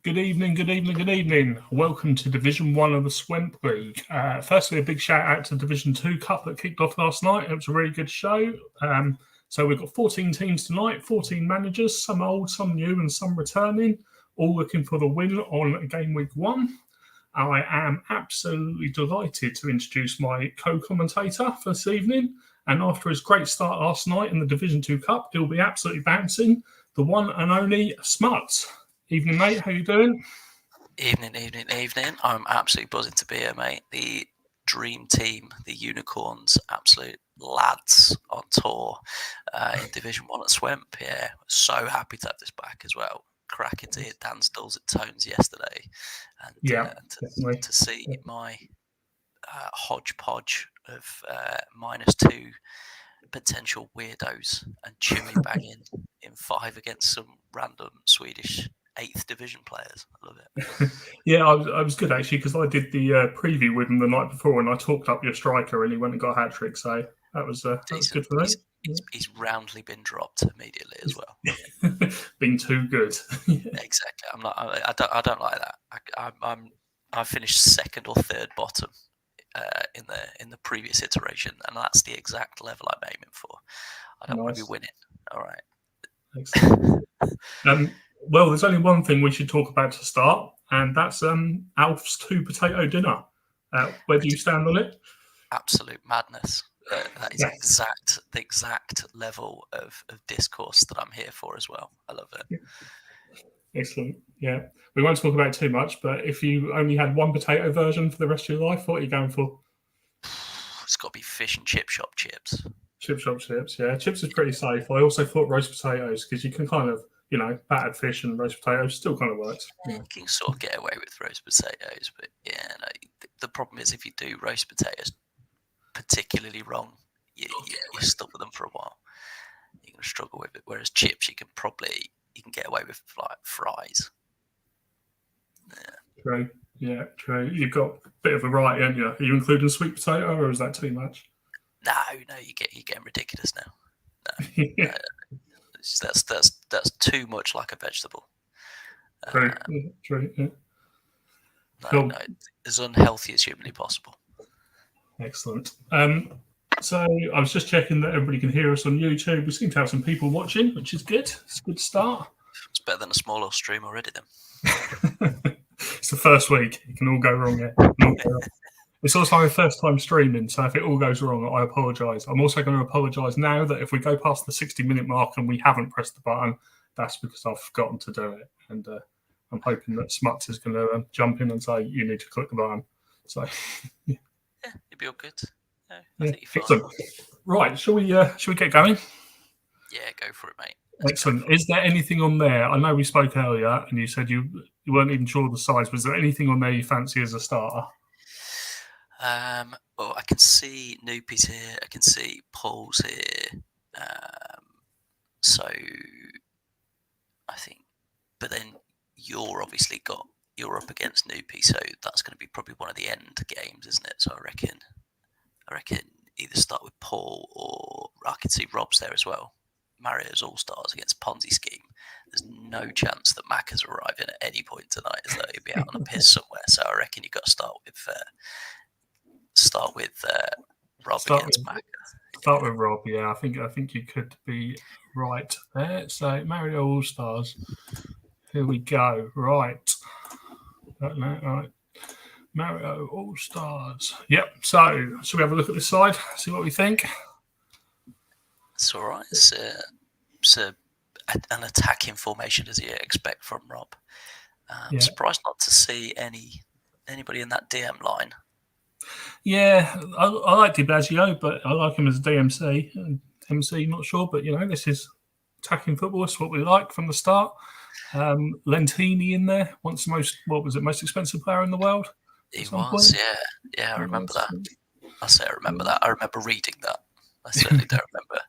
Good evening, good evening, good evening. Welcome to Division 1 of the Swemp League. Firstly, a big shout out to Division 2 Cup that kicked off last night. It was a really good show. So we've got 14 teams tonight, 14 managers, some old, some new and some returning, all looking for the win on game week 1. I am absolutely delighted to introduce my co-commentator for this evening. And after his great start last night in the Division 2 Cup, he'll be absolutely bouncing, the one and only Smuts. Evening, mate. How you doing? Evening. I'm absolutely buzzing to be here, mate. The dream team, the Unicorns, absolute lads on tour in Division 1 at Swemp. Yeah, so happy to have this back as well. Cracking to hear Dan's dulcet tones yesterday. And to see my hodgepodge of -2 potential weirdos and Chewy banging in 5 against some random Swedish 8th division players. I love it. Yeah, I was good actually because I did the preview with him the night before and I talked up your striker and he went and got a hat trick. So that was good for me. He's roundly been dropped immediately as well. Been too good. Exactly. I don't like that. I finished second or third bottom in the previous iteration, and that's the exact level I'm aiming for. I don't want to be winning. All right. Excellent. Well, there's only one thing we should talk about to start, and that's Alf's 2 potato dinner. Where do you stand on it? Absolute madness. That is the exact level of discourse that I'm here for as well. I love it. Excellent. Yeah. We won't talk about it too much, but if you only had one potato version for the rest of your life, what are you going for? It's got to be fish and chip shop chips. Chip shop chips, yeah. Chips is pretty safe. I also thought roast potatoes because you can kind of, battered fish and roast potatoes still kind of works. Yeah. You can sort of get away with roast potatoes, but the problem is if you do roast potatoes particularly wrong, you're stuck with them for a while. You're going to struggle with it. Whereas chips, you can get away with like fries. Yeah. True. Yeah, true. You've got a bit of a variety, haven't you? Are you including sweet potato, or is that too much? No, you're getting ridiculous now. No, that's too much like a vegetable. True. Yeah. No, as unhealthy as humanly possible. Excellent. So I was just checking that everybody can hear us on YouTube. We seem to have some people watching, which is good. It's a good start. It's better than a smaller stream already then. It's the first week. It can all go wrong here. It's also my first time streaming, so if it all goes wrong, I apologise. I'm also going to apologise now that if we go past the 60-minute mark and we haven't pressed the button, that's because I've forgotten to do it. And I'm hoping that Smuts is going to jump in and say, you need to click the button. So, yeah, you'll be all good. I think you're fine. Right, shall we get going? Yeah, go for it, mate. Excellent. Is there anything on there? I know we spoke earlier and you said you weren't even sure of the size. Was there anything on there you fancy as a starter? Well, I can see Noopy's here. I can see Paul's here. So I think, but then you're up against Noopy, so that's going to be probably one of the end games, isn't it? So I reckon either start with Paul or I can see Rob's there as well. Mario's All-Stars against Ponzi Scheme. There's no chance that Mac has arrived in at any point tonight, as though he'll be out on a piss somewhere. So I reckon you've got to start with Rob against Mac. Start with Rob, yeah. I think you could be right there. So Mario All-Stars. Here we go. Right. Right. Mario All-Stars. Yep. So shall we have a look at this side? See what we think? It's all right. It's an attacking formation as you expect from Rob. I'm surprised not to see anybody in that DM line. Yeah, I like DiBiagio, but I like him as a DMC. MC, not sure, but this is attacking football. It's what we like from the start. Lentini in there, once the most expensive player in the world? He was, yeah. I remember that. I remember that. I remember reading that. I certainly don't remember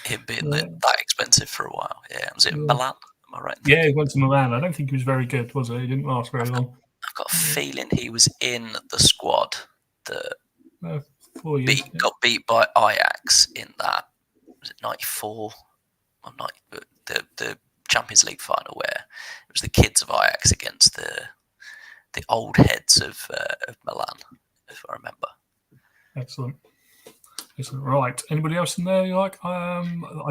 him being that expensive for a while. Yeah, was it Milan? Am I right? Yeah, he went to Milan. I don't think he was very good, was he? He didn't last very long. I've got a feeling he was in the squad that got beat by Ajax in that. Was it 94? Or 90? The Champions League final where it was the kids of Ajax against the old heads of Milan, if I remember. Excellent. Right. Anybody else in there you like? I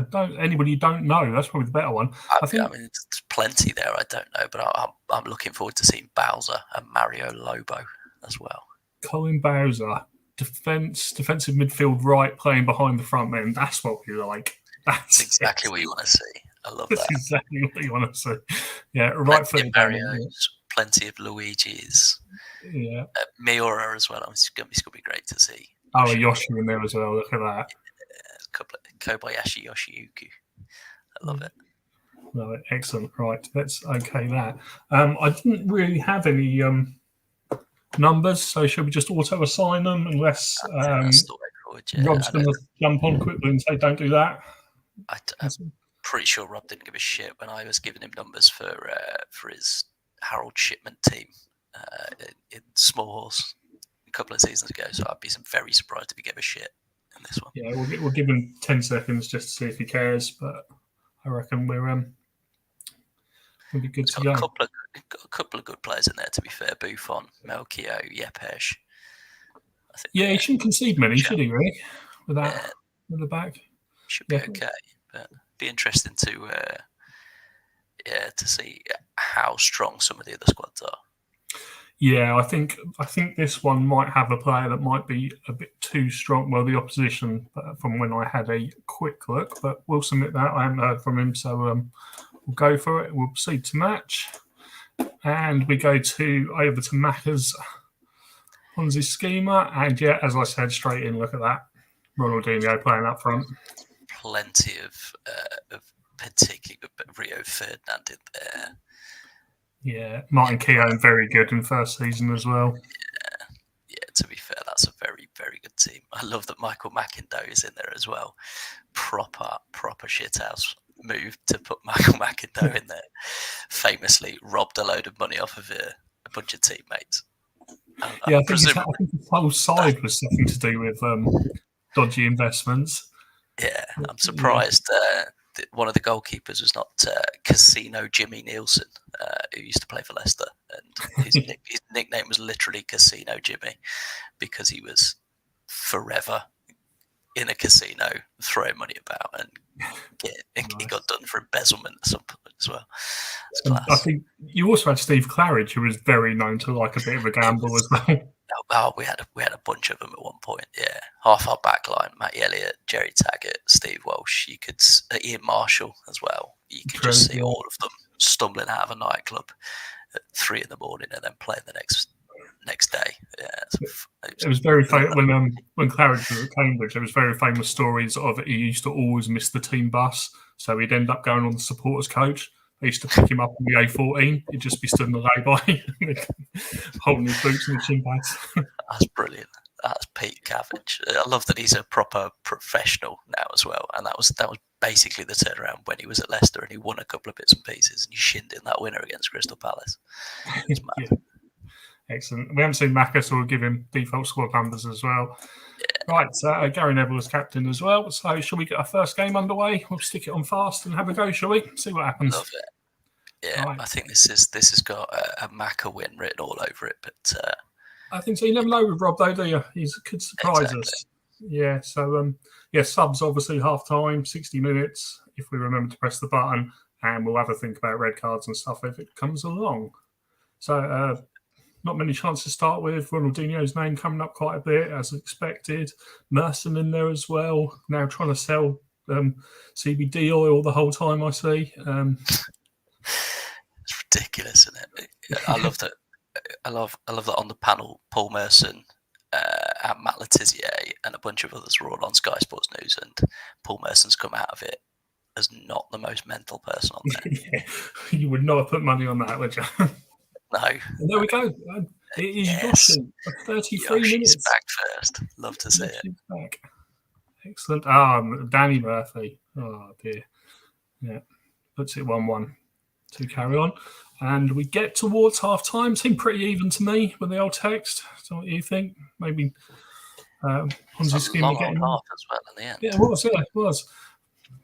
don't. Anybody you don't know? That's probably the better one. I mean, there's plenty there. I don't know, but I'm looking forward to seeing Bowser and Mario Lobo as well. Colin Bowser, defensive midfield right, playing behind the front man. That's what we like. That's exactly what you want to see. I love that. That's exactly what you want to see. Yeah, right footed. Mario's, plenty of Luigi's. Yeah. Miura as well. It's going to be great to see. Oh, Yoshi in there as well. Look at that. A couple of Kobayashi Yoshiyuki. I love it. No, excellent. Right, let's okay that. I didn't really have any numbers, so should we just auto assign them unless Rob's going to jump on quickly and say don't do that? I'm pretty sure Rob didn't give a shit when I was giving him numbers for his Harold Shipment team in Small Horse a couple of seasons ago, so I'd be very surprised if he gave a shit in this one. Yeah, we'll give him 10 seconds just to see if he cares, but I reckon we'll be good to go. Got a couple of good players in there, to be fair. Buffon, Melchior, Yepes. Yeah, he shouldn't concede many, should he, really? With that, with the back. Should be okay, but be interesting to see how strong some of the other squads are. Yeah, I think this one might have a player that might be a bit too strong. Well, the opposition from when I had a quick look, but we'll submit that. I haven't heard from him, so we'll go for it. We'll proceed to match, and we go over to Macca's Ponzi schema, and yeah, as I said, straight in. Look at that, Ronaldinho playing up front. Plenty of particularly Rio Ferdinand in there. Yeah, Martin Keown, very good in first season as well. Yeah, to be fair, that's a very, very good team. I love that Michael McIndoe is in there as well. Proper shithouse move to put Michael McIndoe in there. Famously robbed a load of money off of a bunch of teammates. I think his whole side was something to do with dodgy investments. Yeah, I'm surprised one of the goalkeepers was not Casino Jimmy Nielsen, who used to play for Leicester, and his nickname was literally Casino Jimmy because he was forever in a casino throwing money about, and he got done for embezzlement at some point as well. I think you also had Steve Claridge, who was very known to like a bit of a gamble as well. Oh, we had a bunch of them at one point. Yeah, half our back line: Matty Elliott, Jerry Taggart, Steve Walsh. You could Ian Marshall as well. You could just see all of them stumbling out of a nightclub at 3 a.m. and then playing the next day. Yeah, it was very famous when Claridge was at Cambridge. There was very famous stories of he used to always miss the team bus, so he'd end up going on the supporters coach. They used to pick him up on the A14. He'd just be stood in the lay-by, holding his boots and his shin pads. That's brilliant. That's Pete Cabbage. I love that he's a proper professional now as well. And that was basically the turnaround when he was at Leicester and he won a couple of bits and pieces and he shinned in that winner against Crystal Palace. It's mad. Yeah. Excellent. We haven't seen Macca, so we'll give him default squad numbers as well. Yeah. Right, Gary Neville is captain as well. So shall we get our first game underway? We'll stick it on fast and have a go, shall we? See what happens. Love it. Yeah, right. I think this has got a Macca win written all over it. But I think so. You never know with Rob, though, do you? He could surprise us. Yeah, so subs obviously half time, 60 minutes, if we remember to press the button, and we'll have a think about red cards and stuff if it comes along. So not many chances to start with. Ronaldinho's name coming up quite a bit, as expected. Merson in there as well. Now trying to sell CBD oil the whole time, I see. It's ridiculous, isn't it? I love that. I love that on the panel, Paul Merson, and Matt Letizia, and a bunch of others were all on Sky Sports News, and Paul Merson's come out of it as not the most mental person on there. Yeah, you would not have put money on that, would you? No. And there we go. It is Yoshi for 33 minutes. Back first. Love to see it. Back. Excellent. Danny Murphy. Oh, dear. Yeah. Puts it 1-1 to carry on. And we get towards half-time. Seemed pretty even to me with the old text. So what do you think? Maybe Ponzi scheme getting half as well in the end. Yeah, it was.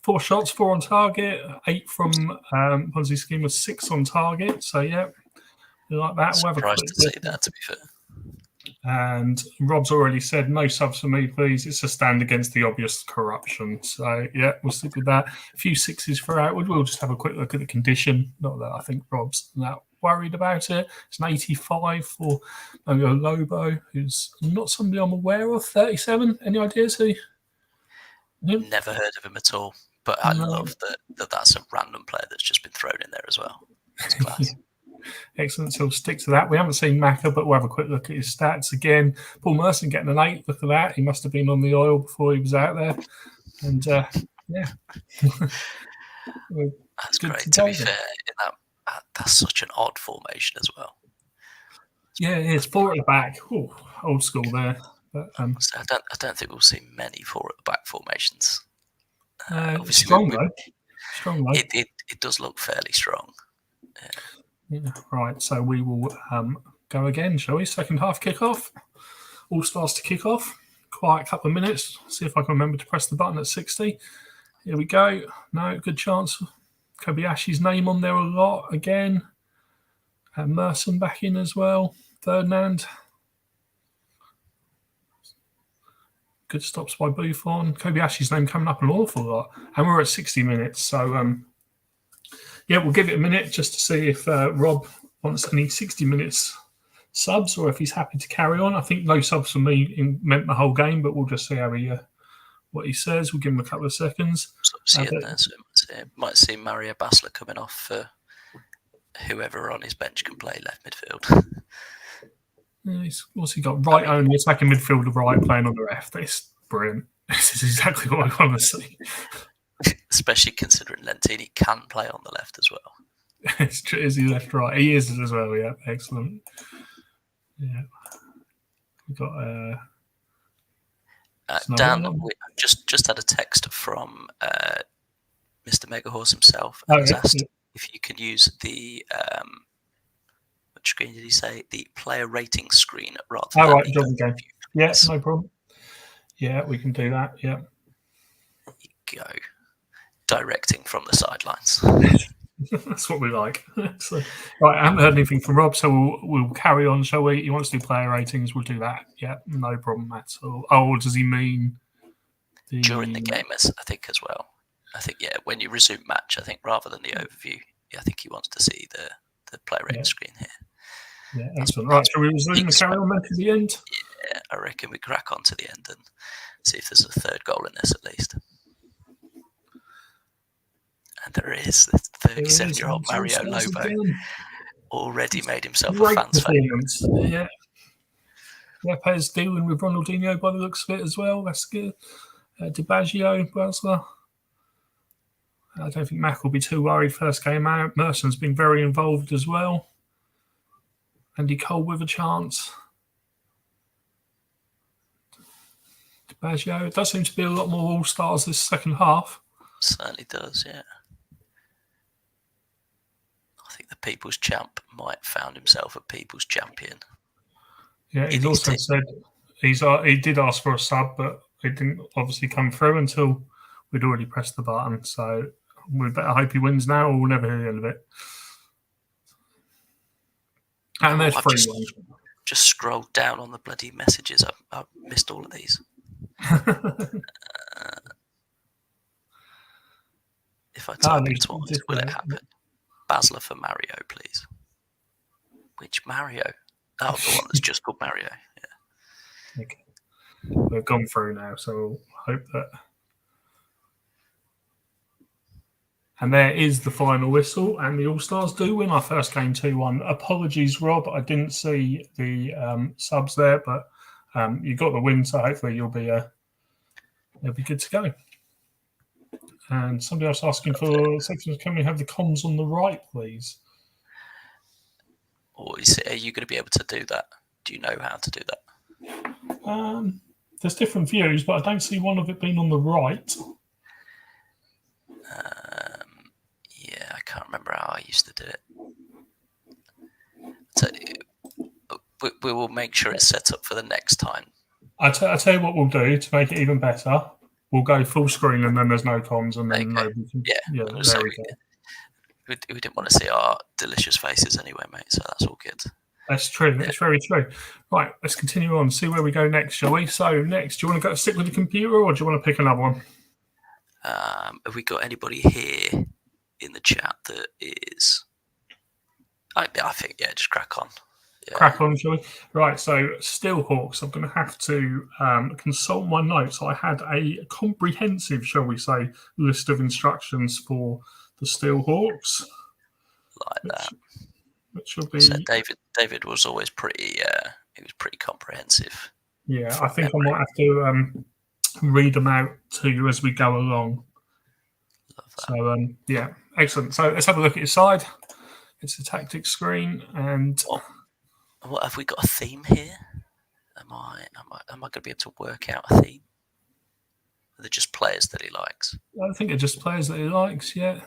4 shots, 4 on target, 8 from Ponzi scheme was 6 on target. So yeah, we like that. We'll have a Surprised quick to see look. that, to be fair. And Rob's already said no subs for me, please. It's a stand against the obvious corruption. So yeah, we'll stick with that. A few 6s throughout. We'll just have a quick look at the condition. Not that I think Rob's that worried about it. It's an 85 for Lobo, who's not somebody I'm aware of. 37. Any ideas who? Never heard of him at all. But I love that that's a random player that's just been thrown in there as well. That's class. Excellent. So we'll stick to that. We haven't seen Macca, but we'll have a quick look at his stats again. Paul Merson getting an 8. Look at that. He must have been on the oil before he was out there. And yeah. That's great. To be fair, that's such an odd formation as well. Yeah, it's 4 at the back. Ooh, old school there. But so I don't think we'll see many 4 at the back formations. Obviously, strong though. Strong though. It does look fairly strong. Yeah, right, so we will go again, shall we? Second half kick-off. All Stars to kick off. Quiet couple of minutes. See if I can remember to press the button at 60. Here we go. No, good chance. Kobayashi's name on there a lot again. Merson back in as well. Ferdinand. Good stops by Buffon. Kobayashi's name coming up an awful lot. And we're at 60 minutes, so yeah, we'll give it a minute just to see if Rob wants any 60 minutes subs or if he's happy to carry on. I think no subs for me meant the whole game, but we'll just see how what he says. We'll give him a couple of seconds. Might see Mario Basler coming off for whoever on his bench can play left midfield. What's he got? Right only, attacking midfielder, right, playing on the left. It's brilliant. This is exactly what I want to see. Especially considering Lentini can play on the left as well. It's true. Is he left, right? He is as well, yeah. Excellent. Yeah. We've got Dan, we just had a text from Mr. Megahorse himself. He's asked if you can use the which screen did he say? The player rating screen rather than right, job again. Yeah, no problem. Yeah, we can do that. Yeah. There you go. Directing from the sidelines. That's what we like. So, right, I haven't heard anything from Rob, so we'll carry on, shall we? He wants to do player ratings. We'll do that. Yeah, no problem at all. Oh, does he mean during the game? I think as well. I think when you resume match, I think rather than the overview, I think he wants to see the player rating screen here. Yeah, excellent. Right, shall we resume and carry on then to the end? Yeah, I reckon we crack on to the end and see if there's a third goal in this at least. And there is. The 37-year-old Mario Lobo already made himself a fan's favourite. Yeah. Lopez dealing with Ronaldinho by the looks of it as well. That's good. DiBaggio, Basler. I don't think Mac will be too worried first game out. Merson's been very involved as well. Andy Cole with a chance. DiBaggio. It does seem to be a lot more all-stars this second half. Certainly does, yeah. I think the People's Champ might have found himself a People's Champion. Yeah, he's also said he did ask for a sub, but it didn't obviously come through until we'd already pressed the button. So we better hope he wins now, or we'll never hear the end of it. And there's 3-1. Just scrolled down on the bloody messages. I've missed all of these. If I type it twice, will it happen? Basler for Mario, please. Which Mario? Oh, the one that's just called Mario. Yeah. Okay. We've gone through now, so hope that. And there is the final whistle, and the All-Stars do win our first game 2-1. Apologies, Rob, I didn't see the subs there, but you got the win, so hopefully you'll be good to go. And somebody else asking for sections. Can we have the comms on the right, please? Or are you going to be able to do that? Do you know how to do that? There's different views, but I don't see one of it being on the right. Yeah, I can't remember how I used to do it. So we will make sure it's set up for the next time. I'll tell you what we'll do to make it even better. we'll go full screen and then there's no comms and then Okay. nobody can. Yeah, Yeah, I was there gonna we say go. we didn't want to see our delicious faces anyway, mate. So that's all good. That's true. That's very true. Right, let's continue on. See where we go next, shall we? So next, do you want to go stick with the computer or do you want to pick another one? Have we got anybody here in the chat that is? I think just crack on. Yeah. Crack on, shall we? Right, so Steelhawks, I'm going to have to consult my notes. I had a comprehensive, shall we say, list of instructions for the Steelhawks. Like that. Which will be. So David was always pretty. He was pretty comprehensive. Yeah, I think I might have to read them out to you as we go along. So yeah, excellent. So let's have a look at your side. It's a tactics screen, and what have we got a theme here? Am I going to be able to work out a theme? Are they just players that he likes? I think they're just players that he likes. Yeah,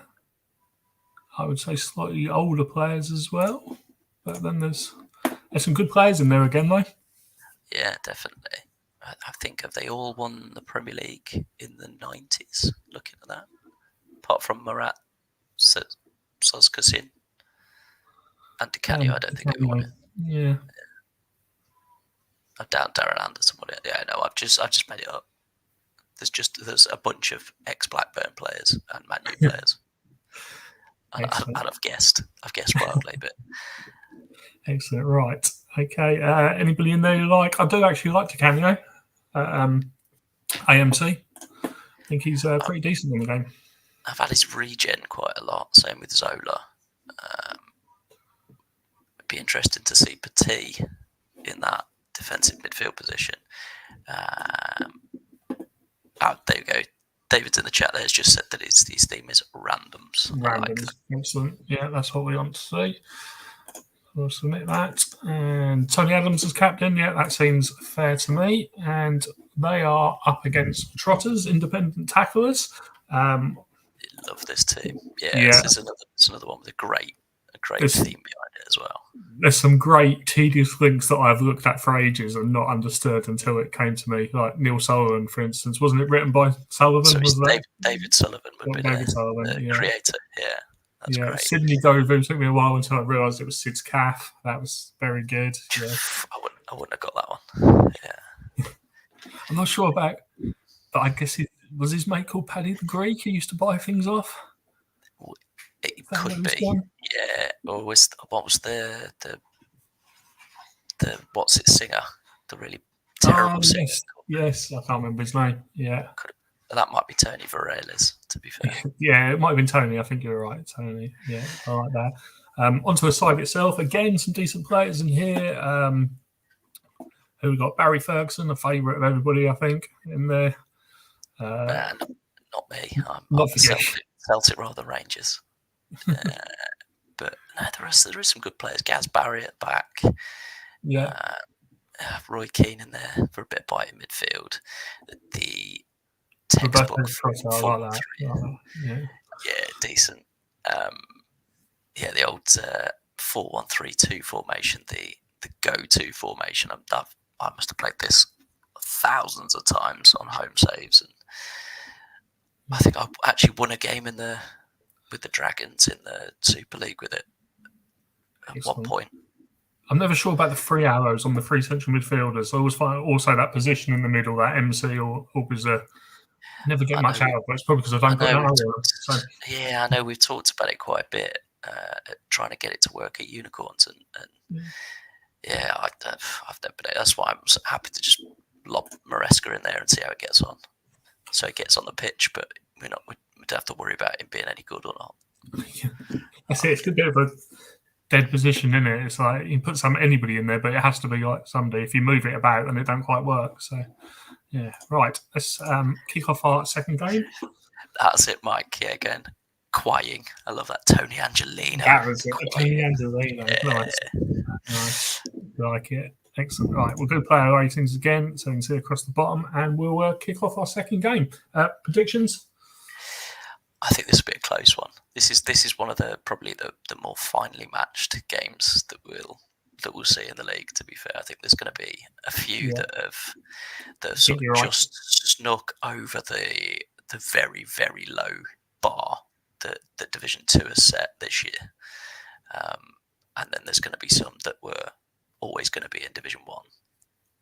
I would say slightly older players as well, but then there's some good players in there again, though. Yeah, definitely. I think have they all won the Premier League in the 90s? Looking at that, apart from Murat Sozkasin and Di Canio, I don't think they won it. Yeah. I doubt Darren Anderson won it. Yeah, no, I've just made it up. There's a bunch of ex-Blackburn players and Man U players. and I've guessed wildly, but excellent. Right. Okay. Anybody in there you like? I do actually like Di Canio. AMC. I think he's pretty decent in the game. I've had his regen quite a lot. Same with Zola. It'd be interesting to see Petit in that defensive midfield position. There you go. David's in the chat there has just said that his theme is randoms. Randoms. Like excellent. Yeah, that's what we want to see. We'll submit that. And Tony Adams as captain. Yeah, that seems fair to me. And they are up against Trotters, independent tacklers. Love this team. Yeah. This is another one with a great theme behind it as well. There's some great tedious links that I've looked at for ages and not understood until it came to me. Like Neil Sullivan, for instance, wasn't it written by Sullivan? So David Sullivan would be the creator. Yeah, that's great. Sydney Govey took me a while until I realised it was Sid's calf. That was very good. Yeah. I wouldn't have got that one. Yeah. I'm not sure about, but I guess was his mate called Paddy the Greek who used to buy things off? It could be. Yeah. Or what was the what's it singer? The really terrible singer. Yes, I can't remember his name. Yeah. That might be Tony Varelis, to be fair. Yeah, it might have been Tony. I think you're right, Tony. Yeah, I like that. Onto the side itself, again, some decent players in here. Who we got? Barry Ferguson, a favourite of everybody, I think, in there. Not me. I'm Celtic rather than Rangers. But no, there is some good players. Gaz Barry at back. Yeah. Roy Keane in there for a bit of bite in midfield. The textbook decent. The old 4-1-3-2 formation, the go-to formation. I must have played this thousands of times on home saves, and I think I actually won a game with the Dragons in the Super League with it at one point. I'm never sure about the three arrows on the three central midfielders. I always find also that position in the middle, that MC or Berger. Never get much out of it. It's probably because I don't put that arrow. Yeah, I know we've talked about it quite a bit, trying to get it to work at Unicorns, and I've never been. That's why I'm so happy to just lob Maresca in there and see how it gets on. So it gets on the pitch, but we don't have to worry about him being any good or not. That's it. It's a bit of a dead position, isn't it? It's like you put anybody in there, but it has to be like somebody. If you move it about, then it don't quite work. So, yeah, right. Let's kick off our second game. That's it, Mike. Yeah, again, Quaying. I love that. Tony Angelino. That was it. Tony Angelino. Yeah. Nice. Like it. Excellent. Right, we'll go player ratings again, so you can see across the bottom, and we'll kick off our second game. Predictions? I think this will be a close one. This is one of probably the more finely matched games that we'll that we'll see in the league. To be fair, I think there's going to be a few Yeah. that have sort you're of right. just snuck over the very, very low bar that Division 2 has set this year. And then there's going to be some that were always going to be in Division 1,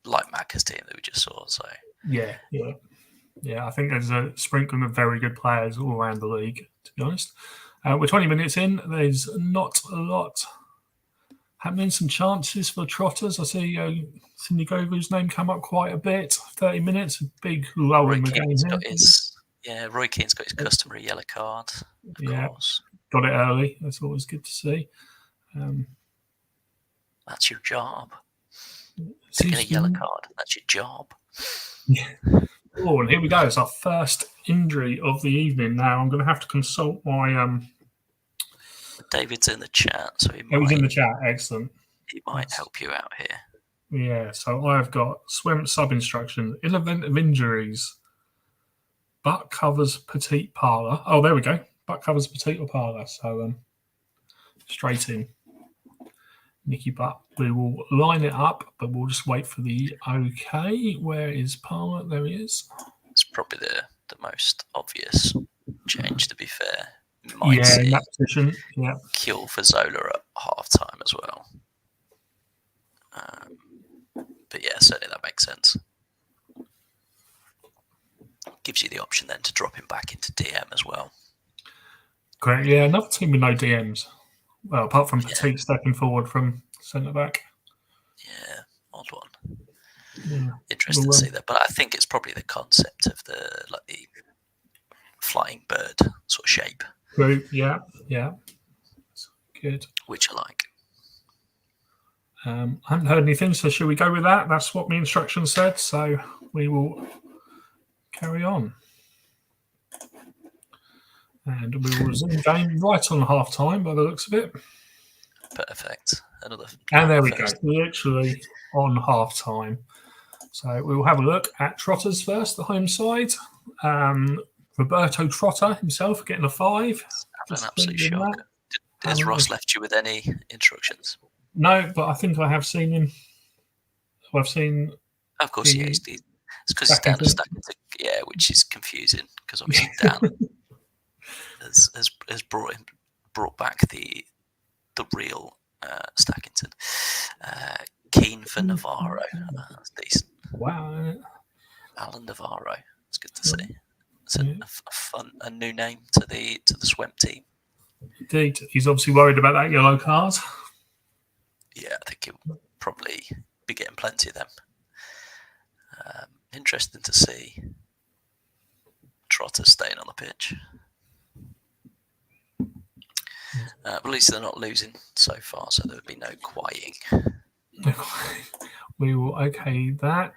like Macca's team that we just saw. So Yeah. I think there's a sprinkling of very good players all around the league, to be honest. We're 20 minutes in. There's not a lot happening. Some chances for Trotters. I see Cindy Grover's name come up quite a bit. 30 minutes, a big lull in the game here. Roy Keane's got his customary yellow card, of course. Got it early. That's always good to see. That's your job. To get a yellow card, that's your job. Yeah. Oh, and here we go. It's our first injury of the evening. Now I'm going to have to consult my. David's in the chat, so he's in the chat. Excellent. He might help you out here. Yeah. So I've got Swemp sub instruction. In event of injuries, butt covers petite parlour. Oh, there we go. Butt covers petite or parlour. So straight in. Nicky Butt. We will line it up, but we'll just wait for the okay. Where is Palmer? There he is. It's probably the most obvious change, to be fair. In that position. Yeah. Kill for Zola at half time as well. But yeah, certainly that makes sense. Gives you the option then to drop him back into DM as well. Great. Yeah, another team with no DMs. Well, apart from Petit stepping forward from centre back. Yeah, odd one. Yeah. Interesting to see that, but I think it's probably the concept of the flying bird sort of shape. Group, yeah. That's good. Which I like. I haven't heard anything, so should we go with that? That's what my instructions said, so we will carry on. And we will resume game right on half time by the looks of it. Perfect. And there we go, literally on half time. So we will have a look at Trotters first, the home side. Roberto Trotter himself getting a 5. An absolute shock. Has Ross left you with any instructions? No, but I think I have seen him. I've seen. Of course, yeah. It's because he's down to stacking, which is confusing because obviously Dan has brought back the real Stackington. Keen for Navarro. That's decent. Wow. Alan Navarro. It's good to see. It's a new name to the Swemp team. Indeed. He's obviously worried about that yellow card. Yeah, I think he'll probably be getting plenty of them. Interesting to see Trotter staying on the pitch. But at least they're not losing so far, so there would be no quieting. We will okay that.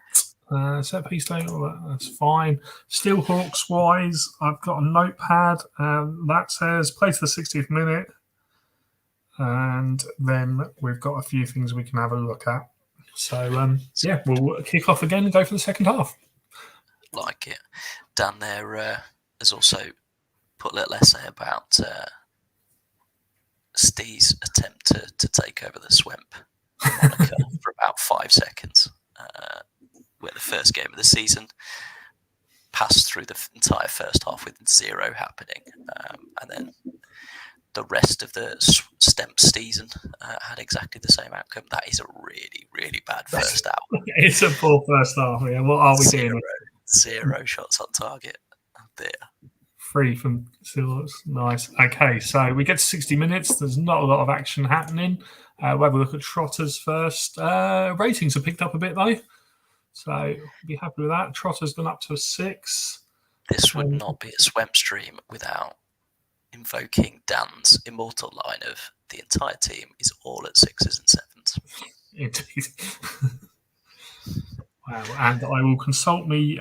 Set piece later, that's fine. Steelhawks wise, I've got a notepad that says play to the 60th minute. And then we've got a few things we can have a look at. So, we'll kick off again and go for the second half. Like it. Dan there has also put a little essay about Steve's attempt to take over the Swemp moniker for about 5 seconds. Where the first game of the season passed through the entire first half with 0 happening. And then the rest of the Stemp season had exactly the same outcome. That is a really, really bad first half. It's a poor first half. Yeah, what are we doing? 0 shots on target. Oh dear. 3 from Steelhawks. Nice. Okay, so we get to 60 minutes. There's not a lot of action happening. We'll have a look at Trotters first. Ratings have picked up a bit though. So be happy with that. Trotter's gone up to a 6. This would not be a Swemp stream without invoking Dan's immortal line of the entire team is all at 6s and 7s. Indeed. Wow. And I will consult me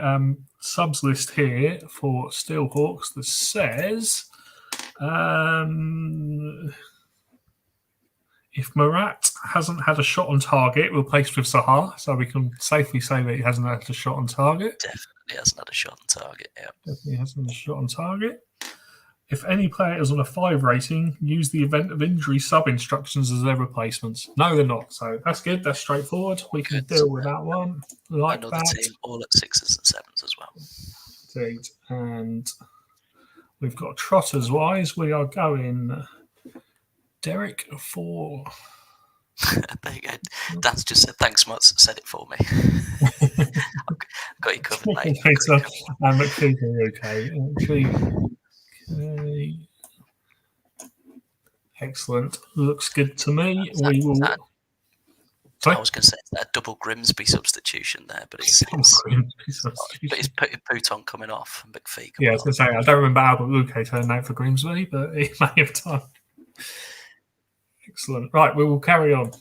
subs list here for Steelhawks that says if Murat hasn't had a shot on target, replaced with Sahar, so we can safely say that he hasn't had a shot on target. Definitely hasn't had a shot on target, yeah. Definitely hasn't had a shot on target. If any player is on a 5 rating, use the event of injury sub instructions as their replacements. No, they're not. So that's good. That's straightforward. We can deal with that one. Like Another that. team, all at 6s and 7s as well. Indeed. And we've got trotters wise. We are going Derek for. There you go. Dan's just said thanks much. Said it for me. I've got you covered, mate. And McCreevy, okay. Excellent. Looks good to me. We will. I was going to say a double Grimsby substitution there, but it's Pouton coming off and McPhee. Yeah, I was going to say, I don't remember Albert Luque turning out for Grimsby, but he may have done. Excellent. Right, we will carry on.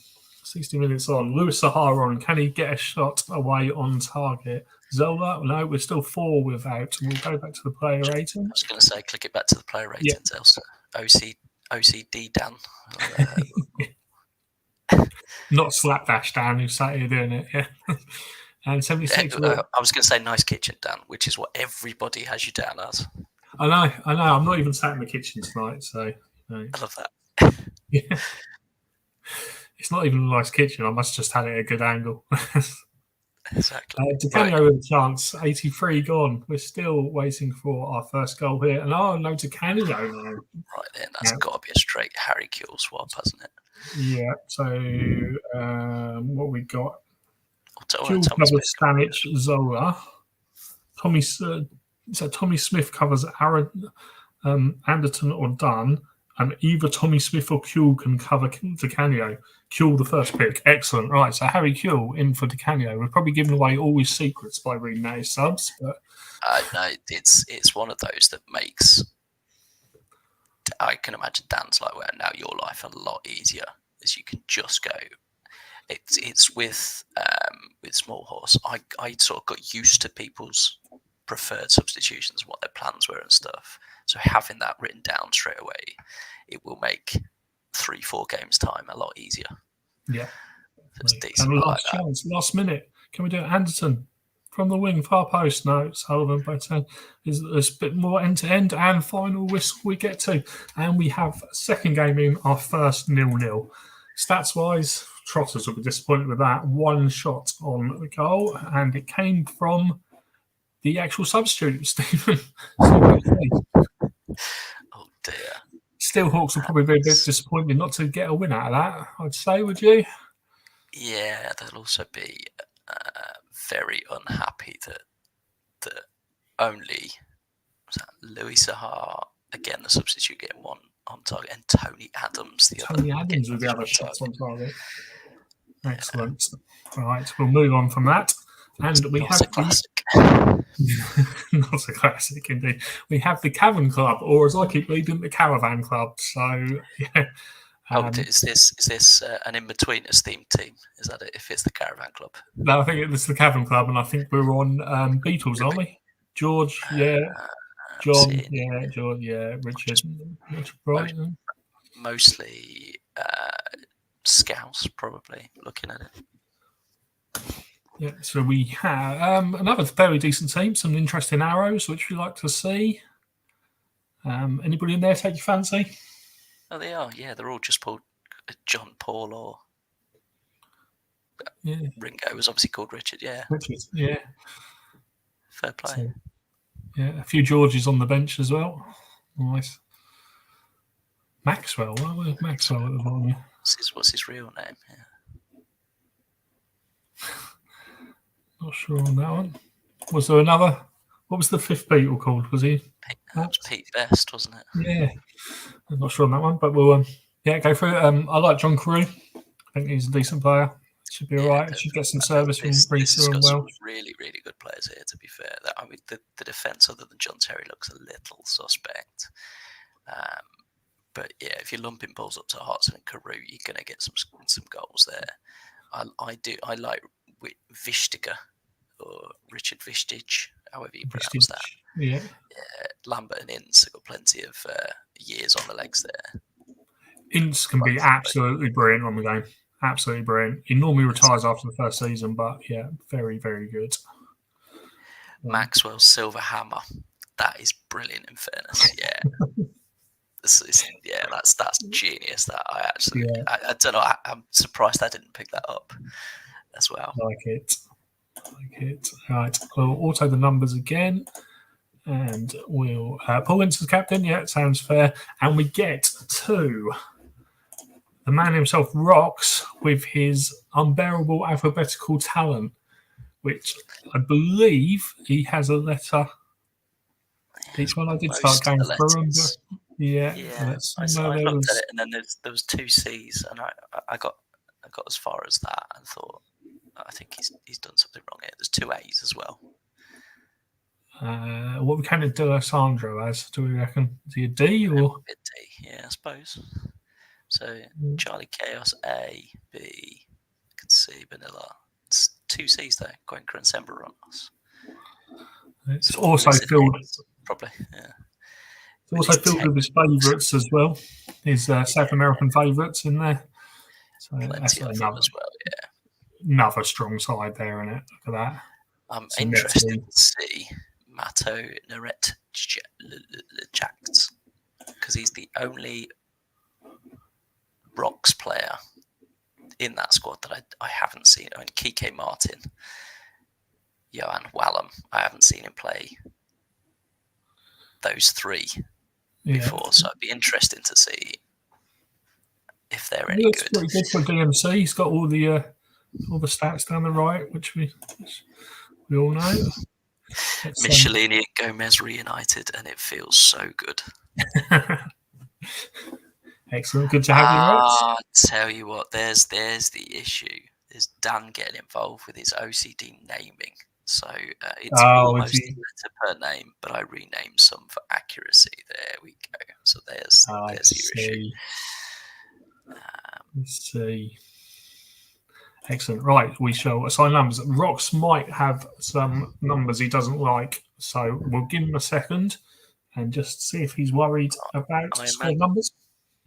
60 minutes on. Lewis Sahara on. Can he get a shot away on target? Zola? No, we're still 4 without. We'll go back to the player rating. I was going to say, click it back to the player ratings, Elsa. OCD Dan. Not Slapdash Dan, who sat here doing it. Yeah. And 76. I was going to say nice kitchen Dan, which is what everybody has you down as. I know. I'm not even sat in the kitchen tonight, so. I love that. Yeah. It's not even a nice kitchen. I must just had it at a good angle. Exactly. DeCanio with a chance. 83 gone. We're still waiting for our first goal here. And no DeCanio. Right then, that's got to be a straight Harry Kewell swap, hasn't it? Yeah. So what we got? Kewell covers Stanic, Zola. Tommy Smith covers Aaron, Anderton or Dunn. And either Tommy Smith or Kewell can cover DeCanio. Kewell, the first pick. Excellent. Right, so Harry Kewell in for DeCanio. We're probably giving away all his secrets by reading out his subs. But no, it's one of those that makes... I can imagine Dan's like, well, now your life a lot easier as you can just go. It's with Small Horse. I sort of got used to people's preferred substitutions and what their plans were and stuff. So having that written down straight away, it will make 3-4 games time a lot easier. Yeah. It's decent. And last chance, last minute. Can we do it? Anderton from the wing, far post. No, Sullivan by 10. There's a bit more end to end and final whistle we get to. And we have a second game in, our first 0-0. Stats wise, Trotters will be disappointed with that. 1 shot on the goal, and it came from the actual substitute, Stephen. Oh dear. Still, Hawks will probably be a bit disappointed not to get a win out of that, I'd say, would you? Yeah, they'll also be very unhappy that only Louis Sahar, again, the substitute, getting 1 on target, and Tony Adams, Tony Adams with the other shots on target. Excellent. All right, we'll move on from that. And we have a classic. Not a classic, indeed. We have the Cavern Club, or as I keep reading, the Caravan Club. So, yeah. Is this an in-betweeners themed team? Is that it? If it's the Caravan Club? No, I think it's the Cavern Club, and I think we're on Beatles, aren't we? George, yeah. John, yeah. George, yeah. Richard Brighton. Mostly Scouse, probably, looking at it. Yeah, so we have another very decent team, some interesting arrows, which we like to see. Anybody in there take your fancy? Oh, they are, yeah. They're all just called John Paul or Ringo was obviously called Richard, yeah. Richard, yeah. Fair play. So, yeah, a few Georges on the bench as well. Nice. Maxwell, where's Maxwell at the bottom? What's his real name? Yeah. Not sure on that one. Was there another? What was the 5th Beatle called? Was he? That was Pete Best, wasn't it? Yeah. I'm not sure on that one, but we'll go through it. I like John Carew. I think he's a decent player. Should be all right. Should get some service from Reeser and well. Really, really good players here, to be fair. I mean, the defence, other than John Terry, looks a little suspect. But yeah, if you're lumping balls up to Hartson and Carew, you're going to get some goals there. I like Vistiger or Richard Vistage, however you pronounce that. Yeah. Lambert and Ince have got plenty of years on the legs there. Ince can be absolutely brilliant on the game. Absolutely brilliant. He normally retires after the first season, but yeah, very, very good. Maxwell's Silver Hammer. That is brilliant. In fairness, yeah. That's genius. That I don't know. I'm surprised I didn't pick that up as well. Like it. Right, we'll auto the numbers again, and we'll Paul Ince as captain. Yeah, it sounds fair. And we get to the man himself, Rox, with his unbearable alphabetical talent, which I believe he has a letter. Each one I did start going through them. Yeah. I looked at it, and then there was 2 C's, and I got as far as that and thought, I think he's done something wrong here. There's 2 A's as well. What kind of do Alessandro as? Do we reckon? Is he a D or? A D, yeah, I suppose. So Charlie Chaos A, B, I can see Vanilla. It's 2 C's though. Cuenca and Sembraronos. It's also filled. Probably, yeah. It's also filled with his favourites as well. His South American favourites in there. So that's another as well, yeah. Another strong side there, isn't it? Look at that. I'm interested to see Mato Naret Jacks, because he's the only Rocks player in that squad that I haven't seen. I mean, Kike Martin, Johan Wallum, I haven't seen him play those 3 before, so it'd be interesting to see if they're any good. Pretty good for DMC. He's got all the stats down the right, which we all know. Michelini and Gomez reunited, and it feels so good. Excellent. Good to have you, Rox. Tell you what, there's the issue. There's Dan getting involved with his OCD naming. So it's almost a letter per name, but I renamed some for accuracy. There we go. So there's your issue. Let's see. Excellent. Right, we shall assign numbers. Rox might have some numbers he doesn't like, so we'll give him a second and just see if he's worried about squad numbers.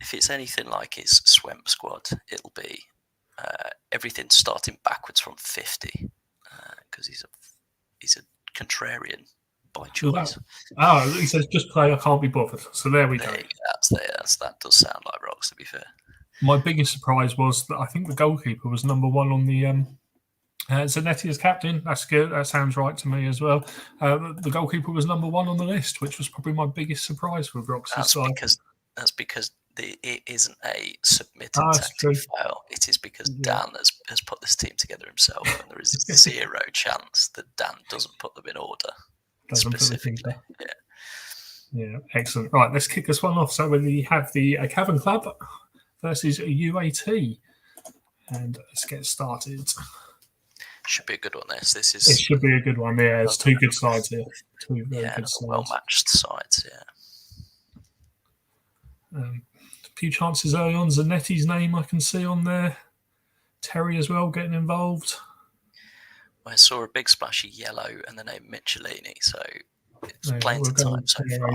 If it's anything like his Swemp squad, it'll be everything starting backwards from 50, because he's a contrarian by choice. He says just play. I can't be bothered. So there we go. That does sound like Rox, to be fair. My biggest surprise was that I think the goalkeeper was number 1 on the Zanetti as captain. That's good. That sounds right to me as well. The goalkeeper was number 1 on the list, which was probably my biggest surprise with Rox's side. That's because it isn't a submitted tactic file. It is because Dan has put this team together himself, and there is 0 chance that Dan doesn't put them in order. Specifically. Yeah, excellent. Right, let's kick this one off. So we have the Cavern Club versus UAT, and let's get started. Should be a good one. It should be a good one. Yeah, it's 2 good sides here. 2 very good sides. Well matched sides. Yeah. A few chances early on. Zanetti's name I can see on there. Terry as well getting involved. I saw a big splashy yellow and the name Michelini, so it's playing to time so far.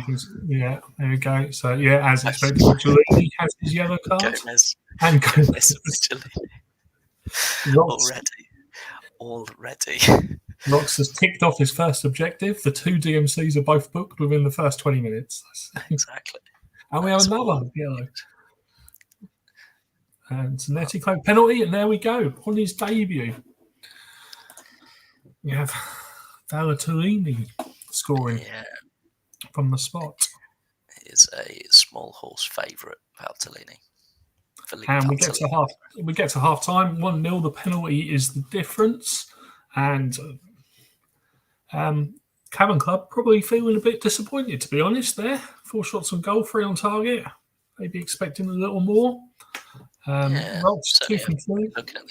Yeah, there we go. So as expected, Michelini has his yellow card. Gomez Michelini. Already. Rox has ticked off his first objective. The 2 DMCs are both booked within the first 20 minutes. Exactly. And we have another yellow. And Zanetti claimed penalty, and there we go. On his debut, we have Valentini scoring from the spot. It is a small horse favourite, Valentini. And we get to half time. 1-0. The penalty is the difference, and Cavern Club probably feeling a bit disappointed, to be honest. There, 4 shots on goal, 3 on target. Maybe expecting a little more. Rox, 2 from 3. Looking at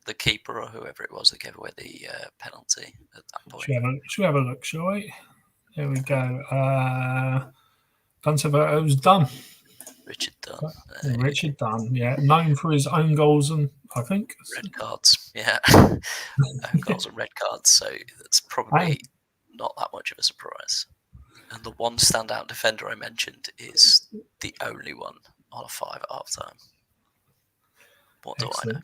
the keeper or whoever it was that gave away the penalty at that point. Should we have a look, shall we? There we go. It was Dunn. Richard Dunn. Richard Dunn, known for his own goals and I think red cards. Own goals and red cards. So that's probably not that much of a surprise. And the one standout defender I mentioned is the only one on a 5 at half time. What do I know?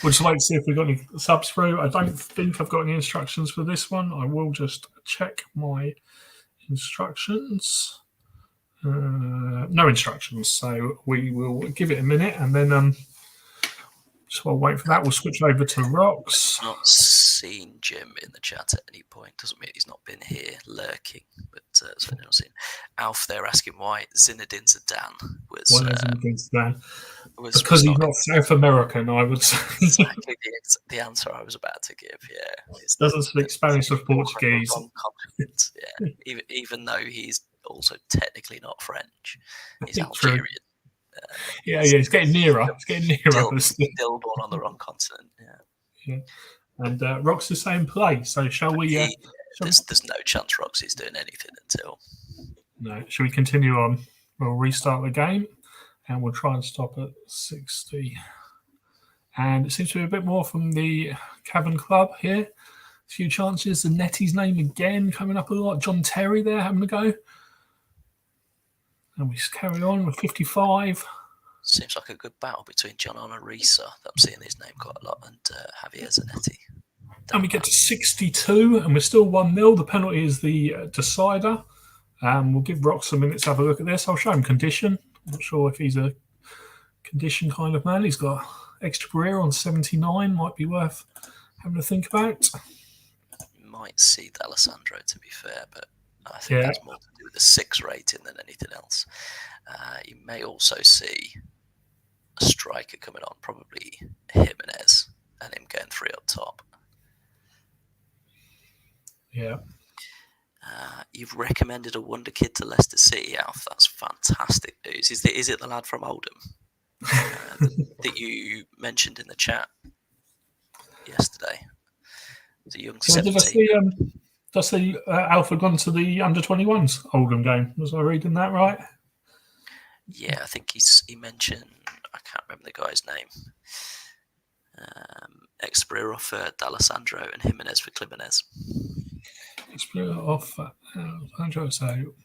We'll just wait to see if we've got any subs through. I don't think I've got any instructions for this one. I will just check my instructions. No instructions, so we will give it a minute and then so I'll wait for that. We'll switch over to Rocks. Not seen Jim in the chat at any point. Doesn't mean he's not been here lurking, but certainly not seen. Alf there asking why Zinedine Zidane was because he's not South American, I would say. Exactly the answer I was about to give. Yeah, doesn't speak Spanish or Portuguese. Yeah, even though he's also technically not French, he's Algerian. He's getting nearer. Still born on the wrong continent. Yeah. And Rox is saying play. So shall we? There's no chance Roxy's doing anything until. No. Shall we continue on? We'll restart the game, and we'll try and stop at 60. And it seems to be a bit more from the Cavern Club here. A few chances. The Nettie's name again coming up a lot. John Terry there having a go. And we just carry on with 55. Seems like a good battle between John and Risa. I'm seeing his name quite a lot, and Javier Zanetti. And we get to 62, and we're still 1-0. The penalty is the decider. We'll give Rock some minutes to have a look at this. I'll show him condition. I'm not sure if he's a condition kind of man. He's got extra career on 79. Might be worth having to think about. You might see D'Alessandro, to be fair, but I think that's more to do with the 6 rating than anything else. You may also see a striker coming on, probably Jimenez, and him going 3 up top. Yeah. You've recommended a wonder kid to Leicester City, Alf. That's fantastic news. Is it the lad from Oldham that you mentioned in the chat yesterday? The young 17. Did I see Alpha gone to the under-21s Oldham game? Was I reading that right? Yeah, I think he mentioned, I can't remember the guy's name. Experia for D'Alessandro and Jimenez for Jimenez. Experia off D'Alessandro, so.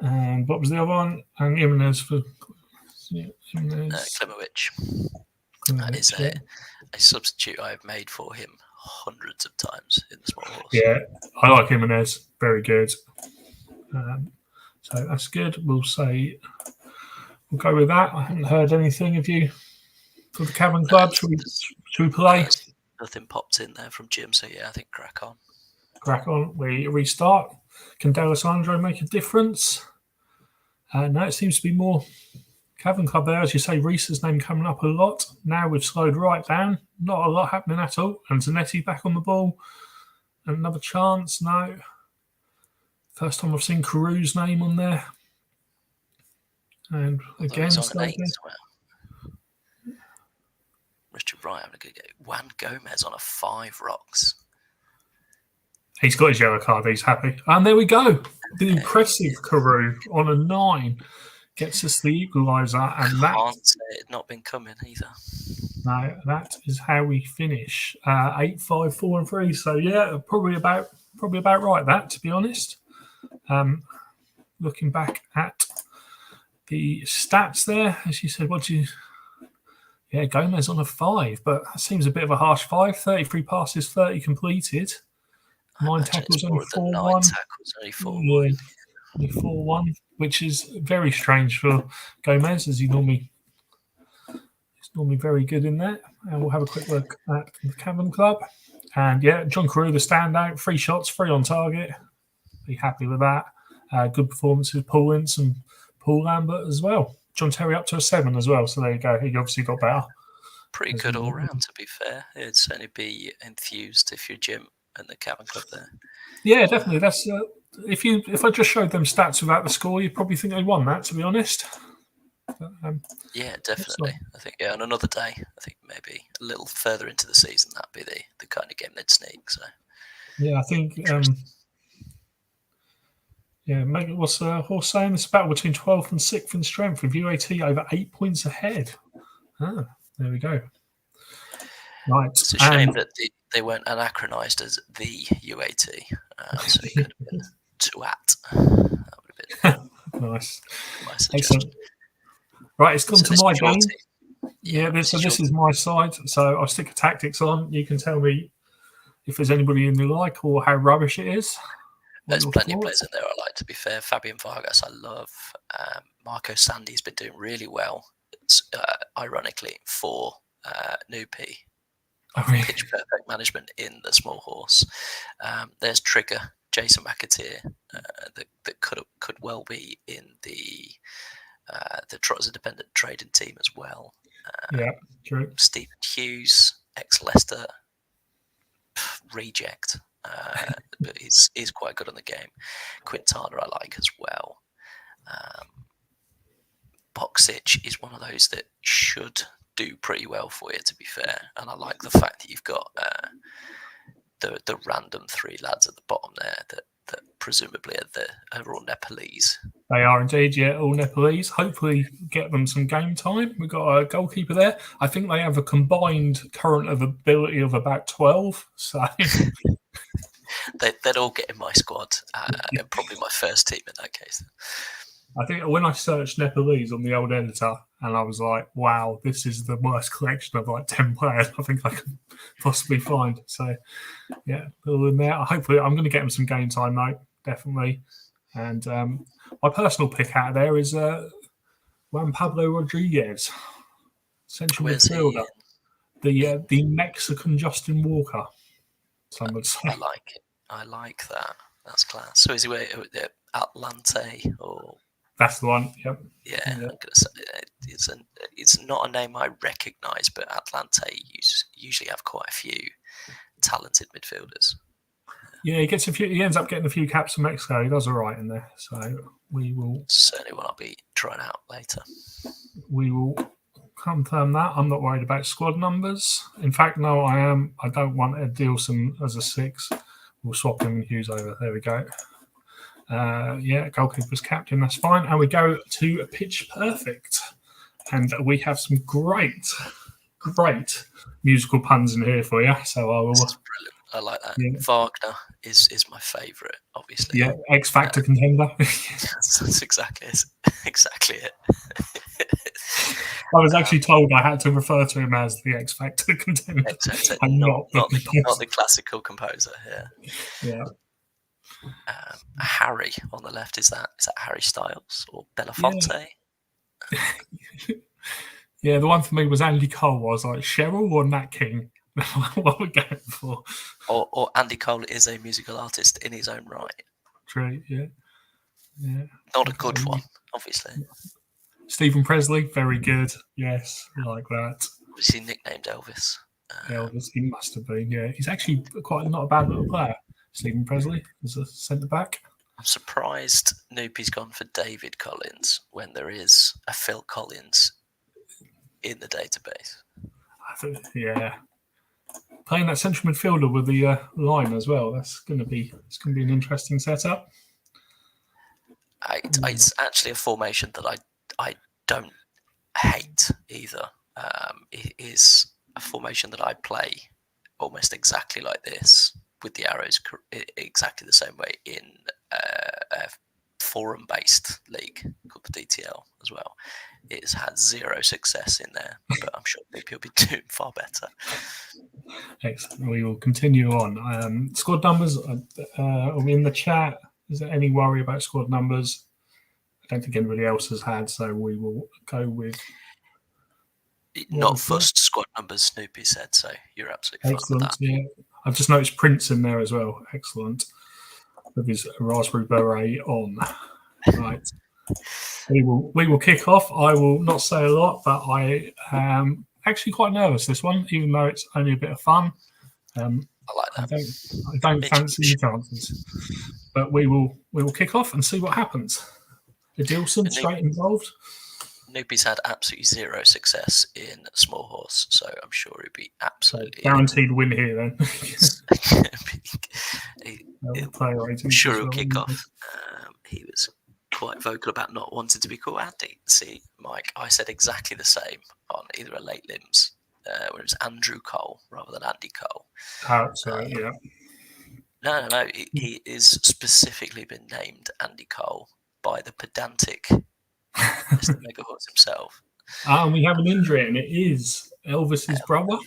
And what was the other one? And Jimenez for. Klimovic. That is a substitute I've made for him hundreds of times in the small horse. Yeah, I like Jimenez. Very good. So that's good. We'll go with that. I haven't heard anything of you for the Cavern Club. Should we play? Nothing popped in there from Jim, so yeah, I think crack on. Crack on. We restart. Can D'Alessandro make a difference? No, it seems to be more Cavern Club there. As you say, Reese's name coming up a lot. Now we've slowed right down. Not a lot happening at all. And Zanetti back on the ball. Another chance. No. First time I've seen Caru's name on there. And again, Richard Wright having a good game. Juan Gomez on a 5 Rocks. He's got his yellow card. He's happy. And there we go. The impressive Caru on a 9 gets us the equaliser. And can't say it's not been coming either. No, that is how we finish. 8, 5, 4 and 3. So yeah, probably about right. That, to be honest. Looking back at the stats there, as you said, Gomez on a 5, but that seems a bit of a harsh 5. 33 passes, 30 completed. 9 tackles, only 4-1. 9 tackles, only 4-1. Only 4-1, which is very strange for Gomez, as he's normally very good in that. And we'll have a quick look at the Cavern Club. And yeah, John Carew, the standout, 3 shots, 3 on target. Be happy with that. Good performances, Paul Ince and Paul Lambert as well. John Terry up to a 7 as well. So there you go. He obviously got better. Pretty good all round, to be fair. It'd certainly be enthused if you're Jim and the Cavern Club there. Yeah, definitely. That's if I just showed them stats without the score, you'd probably think they won that, to be honest. But, yeah, definitely. I think on another day, I think maybe a little further into the season, that'd be the kind of game they'd sneak. So yeah, I think. Maybe what's Horse saying? It's a battle between 12th and 6th in strength, with UAT over 8 points ahead. There we go. Right. It's a shame that they weren't anachronised as the UAT. So it could have been Tuat. That would have been nice. my suggestion. Excellent. Right, it's gone to my game. Yeah, this is my side. So I'll stick a tactics on. You can tell me if there's anybody you like or how rubbish it is. There's plenty of players in there I like, to be fair. Fabian Vargas, I love. Marco Sandi's been doing really well, ironically, for Noopy. Pitch perfect management in the small horse. There's Trigger, Jason McAteer, that could well be in the Trotters Independent trading team as well. Yeah, true. Stephen Hughes, ex-Leicester, reject, but he's quite good on the game. Quintana I like as well. Boxic is one of those that should do pretty well for you, to be fair, and I like the fact that you've got the random 3 lads at the bottom there that presumably are all Nepalese. They are indeed, yeah, all Nepalese. Hopefully get them some game time. We've got a goalkeeper there. I think they have a combined current of ability of about 12. So they'd all get in my squad, and probably my first team in that case. I think when I searched Nepalese on the old editor, and I was like, wow, this is the worst collection of like 10 players I think I could possibly find. So, yeah, other than that, hopefully I'm going to get him some game time, though, definitely. And my personal pick out of there is Juan Pablo Rodriguez, central midfielder, the Mexican Justin Walker, some would say. I like it. I like that. That's class. So is he at Atlante or? That's the one. Yep. Yeah, I'm gonna say it's not a name I recognise, but Atlante usually have quite a few talented midfielders. Yeah, he ends up getting a few caps for Mexico. He does all right in there. So we will certainly one I'll be trying out later. We will confirm that. I'm not worried about squad numbers. In fact, no, I am. I don't want Ed Dielson as a 6. We'll swap him and Hughes over. There we go. Yeah, goalkeeper's captain, that's fine. And we go to Pitch Perfect. And we have some great musical puns in here for you. So I will. This is brilliant. I like that. Yeah. Wagner is my favourite, obviously. Yeah, X Factor contender. That's exactly it. I was actually told I had to refer to him as the X Factor contender. And not the classical composer. Yeah. Harry on the left, is that Harry Styles or Belafonte? Yeah, the one for me was Andy Cole. I was like, Cheryl or Nat King? What we're going for. Or Andy Cole is a musical artist in his own right. True, yeah. Not a good one, obviously. Stephen Presley, very good. Yes, I like that. Was he nicknamed Elvis? Elvis, he must have been, yeah. He's actually quite not a bad little player. Stephen Presley as a centre-back. I'm surprised Noopy's gone for David Collins when there is a Phil Collins in the database. I think, yeah. Playing that central midfielder with the line as well. It's going to be an interesting setup. It's actually a formation that I don't hate either. It is a formation that I play almost exactly like this, with the arrows exactly the same way in a forum-based league called the DTL as well. It has had 0 success in there, but I'm sure maybe he'll be doing far better. Excellent. We will continue on. Squad numbers are in the chat. Is there any worry about squad numbers? I don't think anybody else has had, so we will go with... Not fussed squad numbers, Snoopy said, so you're absolutely excellent, fine with that. Yeah. I've just noticed Prince in there as well. Excellent. With his raspberry beret on. Right. We will kick off. I will not say a lot, but I am actually quite nervous this one, even though it's only a bit of fun. I like that. I don't fancy the chances. But we will kick off and see what happens. Dilson straight involved. Noopy's had absolutely 0 success in small horse, so I'm sure he'd be absolutely guaranteed win here then. I'm sure he'll kick off. He was quite vocal about not wanting to be called Andy. See, Mike, I said exactly the same on either a late limbs, where it was Andrew Cole rather than Andy Cole. Oh, sorry, yeah. No. He is specifically been named Andy Cole by the pedantic Mr. Megahorse himself. And we have an injury, and it is Elvis's brother.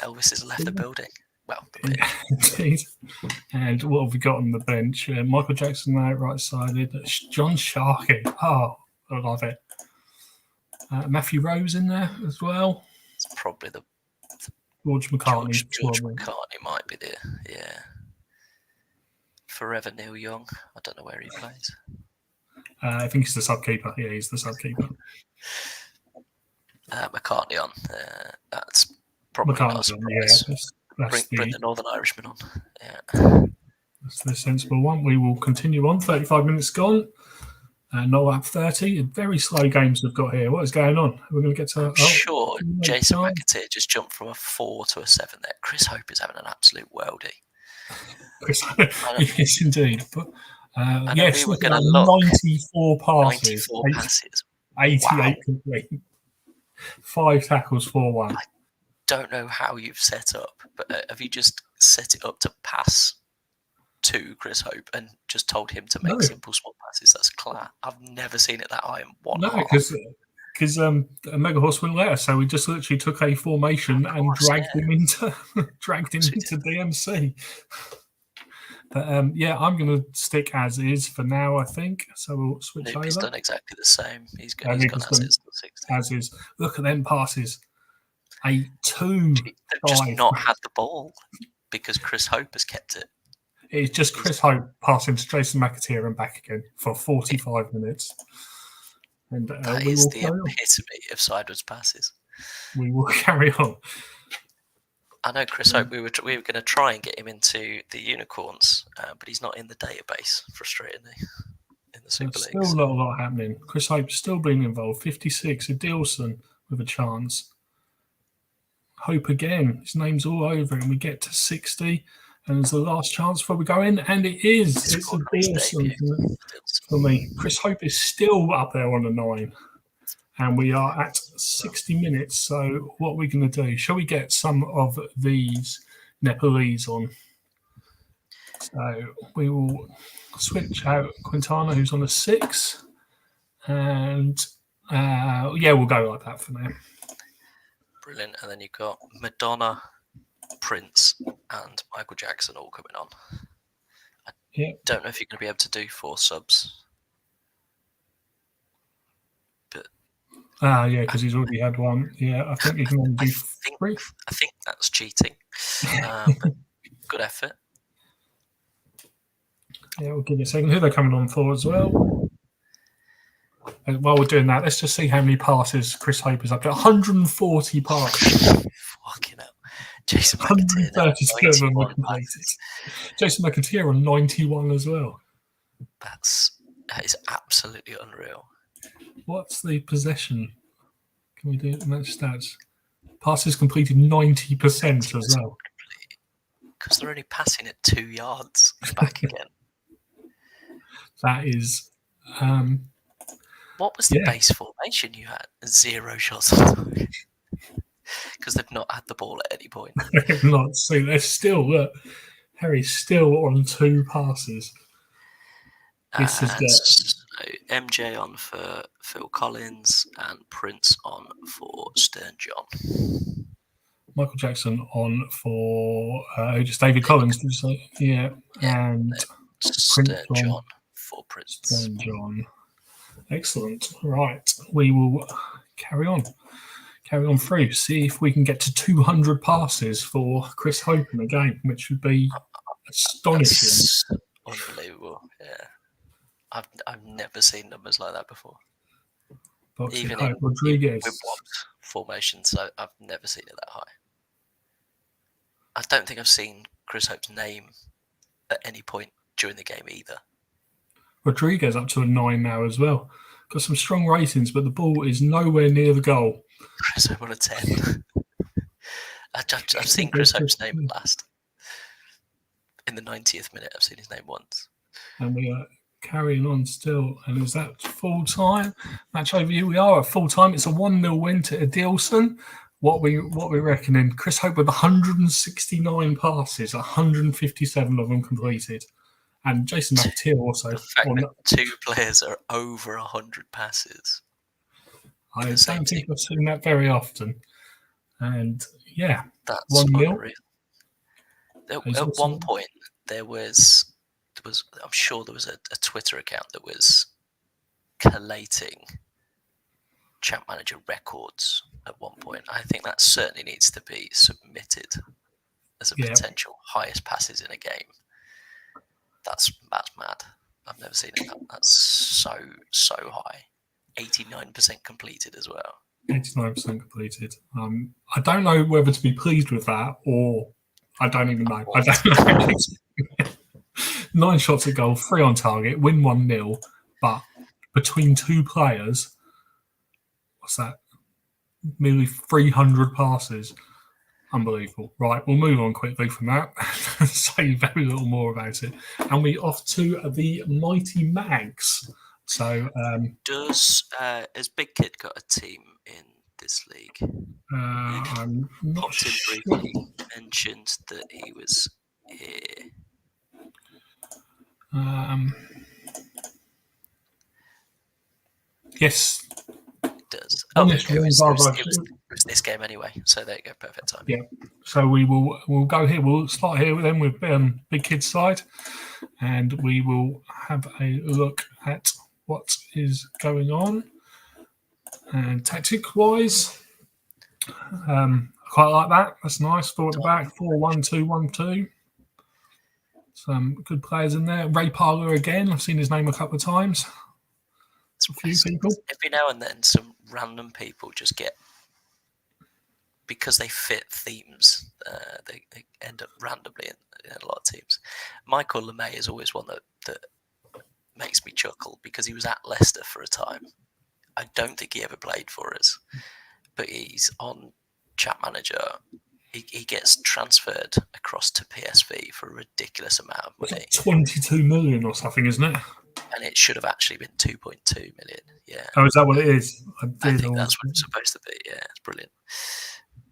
Elvis has left the building. Well, the pitch. Indeed. And what have we got on the bench? Michael Jackson out right-sided. John Sharkey. Oh, I love it. Matthew Rose in there as well. It's probably the George McCartney. George McCartney might be there. Yeah. Forever Neil Young. I don't know where he plays. I think he's the sub-keeper. Yeah, he's the sub-keeper. McCartney on. That's probably not a surprise. Yeah, bring the Northern Irishman on. Yeah. That's the sensible one. We will continue on. 35 minutes gone. No up 30. Very slow games we've got here. What is going on? We're going to get to. I'm sure Jason McAteer just jumped from a 4 to a 7 there. Chris Hope is having an absolute worldie. Yes, indeed. But yes, we were going to 94 passes. 94 passes. 88 complete. 5 tackles, 4-1. I don't know how you've set up, but have you just set it up to pass to Chris Hope and just told him to make simple small passes? That's class. I've never seen it that high in one. No, because Mega Horse wouldn't let us, so we just literally took a formation and dragged him into DMC. But I'm going to stick as is for now, I think. So we'll switch over. He's done exactly the same. He's gone as is. Look at them passes. 8-2. They've just not had the ball because Chris Hope has kept it. It's just Chris Hope passing to Jason McAteer and back again for 45 minutes. And that is the epitome of sideways passes. We will carry on. I know Chris Hope. We were going to try and get him into the Unicorns, but he's not in the database. Frustratingly, in the Super League. Still not a lot happening. Chris Hope still being involved. 56. Adilson with a chance. Hope again. His name's all over, and we get to 60. And it's the last chance before we go in, and it is. It's Adilson for me. Chris Hope is still up there on the 9. And we are at 60 minutes. So what are we going to do? Shall we get some of these Nepalese on? So we will switch out Quintana, who's on a 6. And we'll go like that for now. Brilliant. And then you've got Madonna, Prince, and Michael Jackson all coming on. I don't know if you're going to be able to do 4 subs. Because he's already had one. Yeah, I think he can only do 3. I think that's cheating. Good effort. Yeah, we'll give you a second. Who are they coming on for as well? And while we're doing that, let's just see how many passes Chris Hope is up to. 140 passes. Fucking hell. Jason McAteer. 137 were completed. Jason McAteer on 91 as well. That is absolutely unreal. What's the possession? Can we do match stats? Passes completed 90% as well. Because they're only passing at 2 yards back again. That is. What was the base formation you had? 0 shots on target. Because they've not had the ball at any point. They've not seen. They're still. Look, Harry's still on 2 passes. This is MJ on for Phil Collins and Prince on for Stern John. Michael Jackson on for just David Collins, did you say? Yeah. And Stern John for Prince. Stern John. Excellent. Right. We will carry on through. See if we can get to 200 passes for Chris Hope in the game, which would be astonishing. That's unbelievable. Yeah. I've never seen numbers like that before. Even in Rodriguez with formations, I've never seen it that high. I don't think I've seen Chris Hope's name at any point during the game either. Rodriguez up to a 9 now as well. Got some strong ratings, but the ball is nowhere near the goal. Chris Hope on a 10. I've seen Chris Hope's name last. In the 90th minute, I've seen his name once. And we are carrying on still. And is that full time? Match overview. We are at full time. It's a 1-0 win to Adilson. What we're reckoning? Chris Hope with 169 passes, 157 of them completed. And Jason McAteer also. The fact that 2 players are over 100 passes. I the same don't think team. I've seen that very often. And yeah, That's 1-0. unreal. He's At also- one point, there was I'm sure there was a Twitter account that was collating chat manager records at one point. I think that certainly needs to be submitted as a Yeah. potential highest passes in a game. That's mad. I've never seen it. That's so high. 89% completed as well. 89% completed. I don't know whether to be pleased with that or I don't even know. I don't know. 9 shots at goal, 3 on target, win 1-0, but between 2 players, what's that? Nearly 300 passes. Unbelievable. Right, we'll move on quickly from that. Say very little more about it. And we off to the Mighty Mags. So, has Big Kid got a team in this league? I'm not Popped in sure. briefly, mentioned that he was here. Yes. It does. Oh, there Honest we go. Rings It was this game anyway, so there you go. Perfect time. Yeah. So we'll go here. We'll start here then with Big Kid's side, and we will have a look at what is going on. And tactic-wise, I quite like that. That's nice. 4 at the back, 4-1-2-1-2. Some good players in there. Ray Parler again. I've seen his name a couple of times. A few people. Every now and then, some random people just get, because they fit themes, they end up randomly in a lot of teams. Michael LeMay is always one that makes me chuckle because he was at Leicester for a time. I don't think he ever played for us, but he's on Chat Manager. He gets transferred across to PSV for a ridiculous amount of money. 22 million or something, isn't it? And it should have actually been 2.2 million. Yeah. Oh, is that what it is? I think that's what it's supposed to be. Yeah, it's brilliant.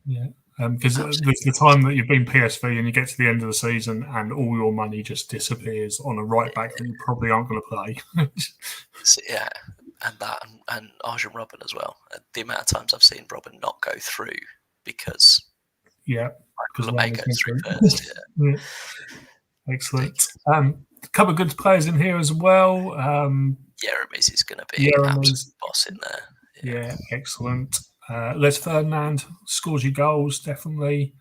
Yeah. Because there's the time that you've been PSV and you get to the end of the season and all your money just disappears on a right back that you probably aren't going to play. So, yeah, and that and Arjen Robben as well. The amount of times I've seen Robben not go through because LeMay goes through first. Yeah. Excellent. A couple of good players in here as well. Jeremy's is going to be an absolute boss in there. Yeah, excellent. Les Ferdinand scores your goals, definitely.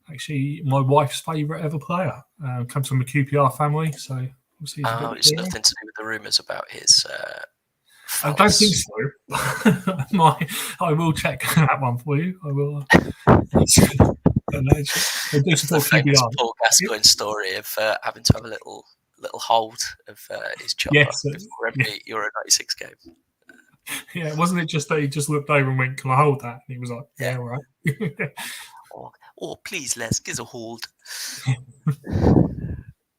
Actually, my wife's favourite ever player. Comes from a QPR family, so obviously it's nothing to do with the rumours about his. I don't think so. I will check that one for you. I will. They support QPR. Paul Gascoigne story of having to have a little hold of his chopper before every Euro 96 game. Yeah, wasn't it just that he just looked over and went, "Can I hold that?" And he was like, "Yeah, all right." Oh, please, Les, give us a hold.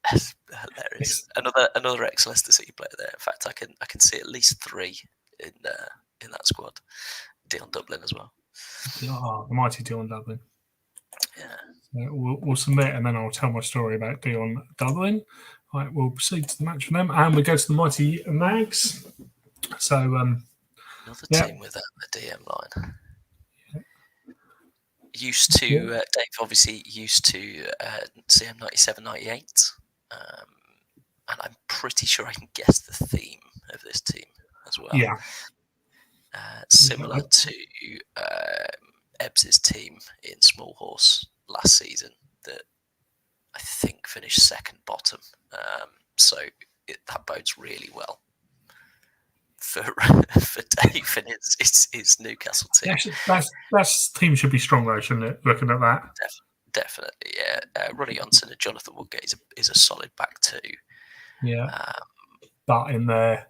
That's hilarious. Another ex-Leicester City player there. In fact, I can see at least 3 in that squad. Dion Dublin as well. The mighty Dion Dublin. Yeah. We'll submit, and then I'll tell my story about Dion Dublin. Right, we'll proceed to the match for them, and we go to the mighty Mags. So another team with a DM line. Used to Dave, obviously used to CM 97-98, and I'm pretty sure I can guess the theme of this team as well. Yeah, similar to Ebbs's team in Small Horse last season, that I think finished second bottom. So that bodes really well for Dave and his Newcastle team. That team should be strong though, shouldn't it? Looking at that, definitely, yeah. Ronnie Johnson and Jonathan Woodgate is a solid back too. Yeah, but in there,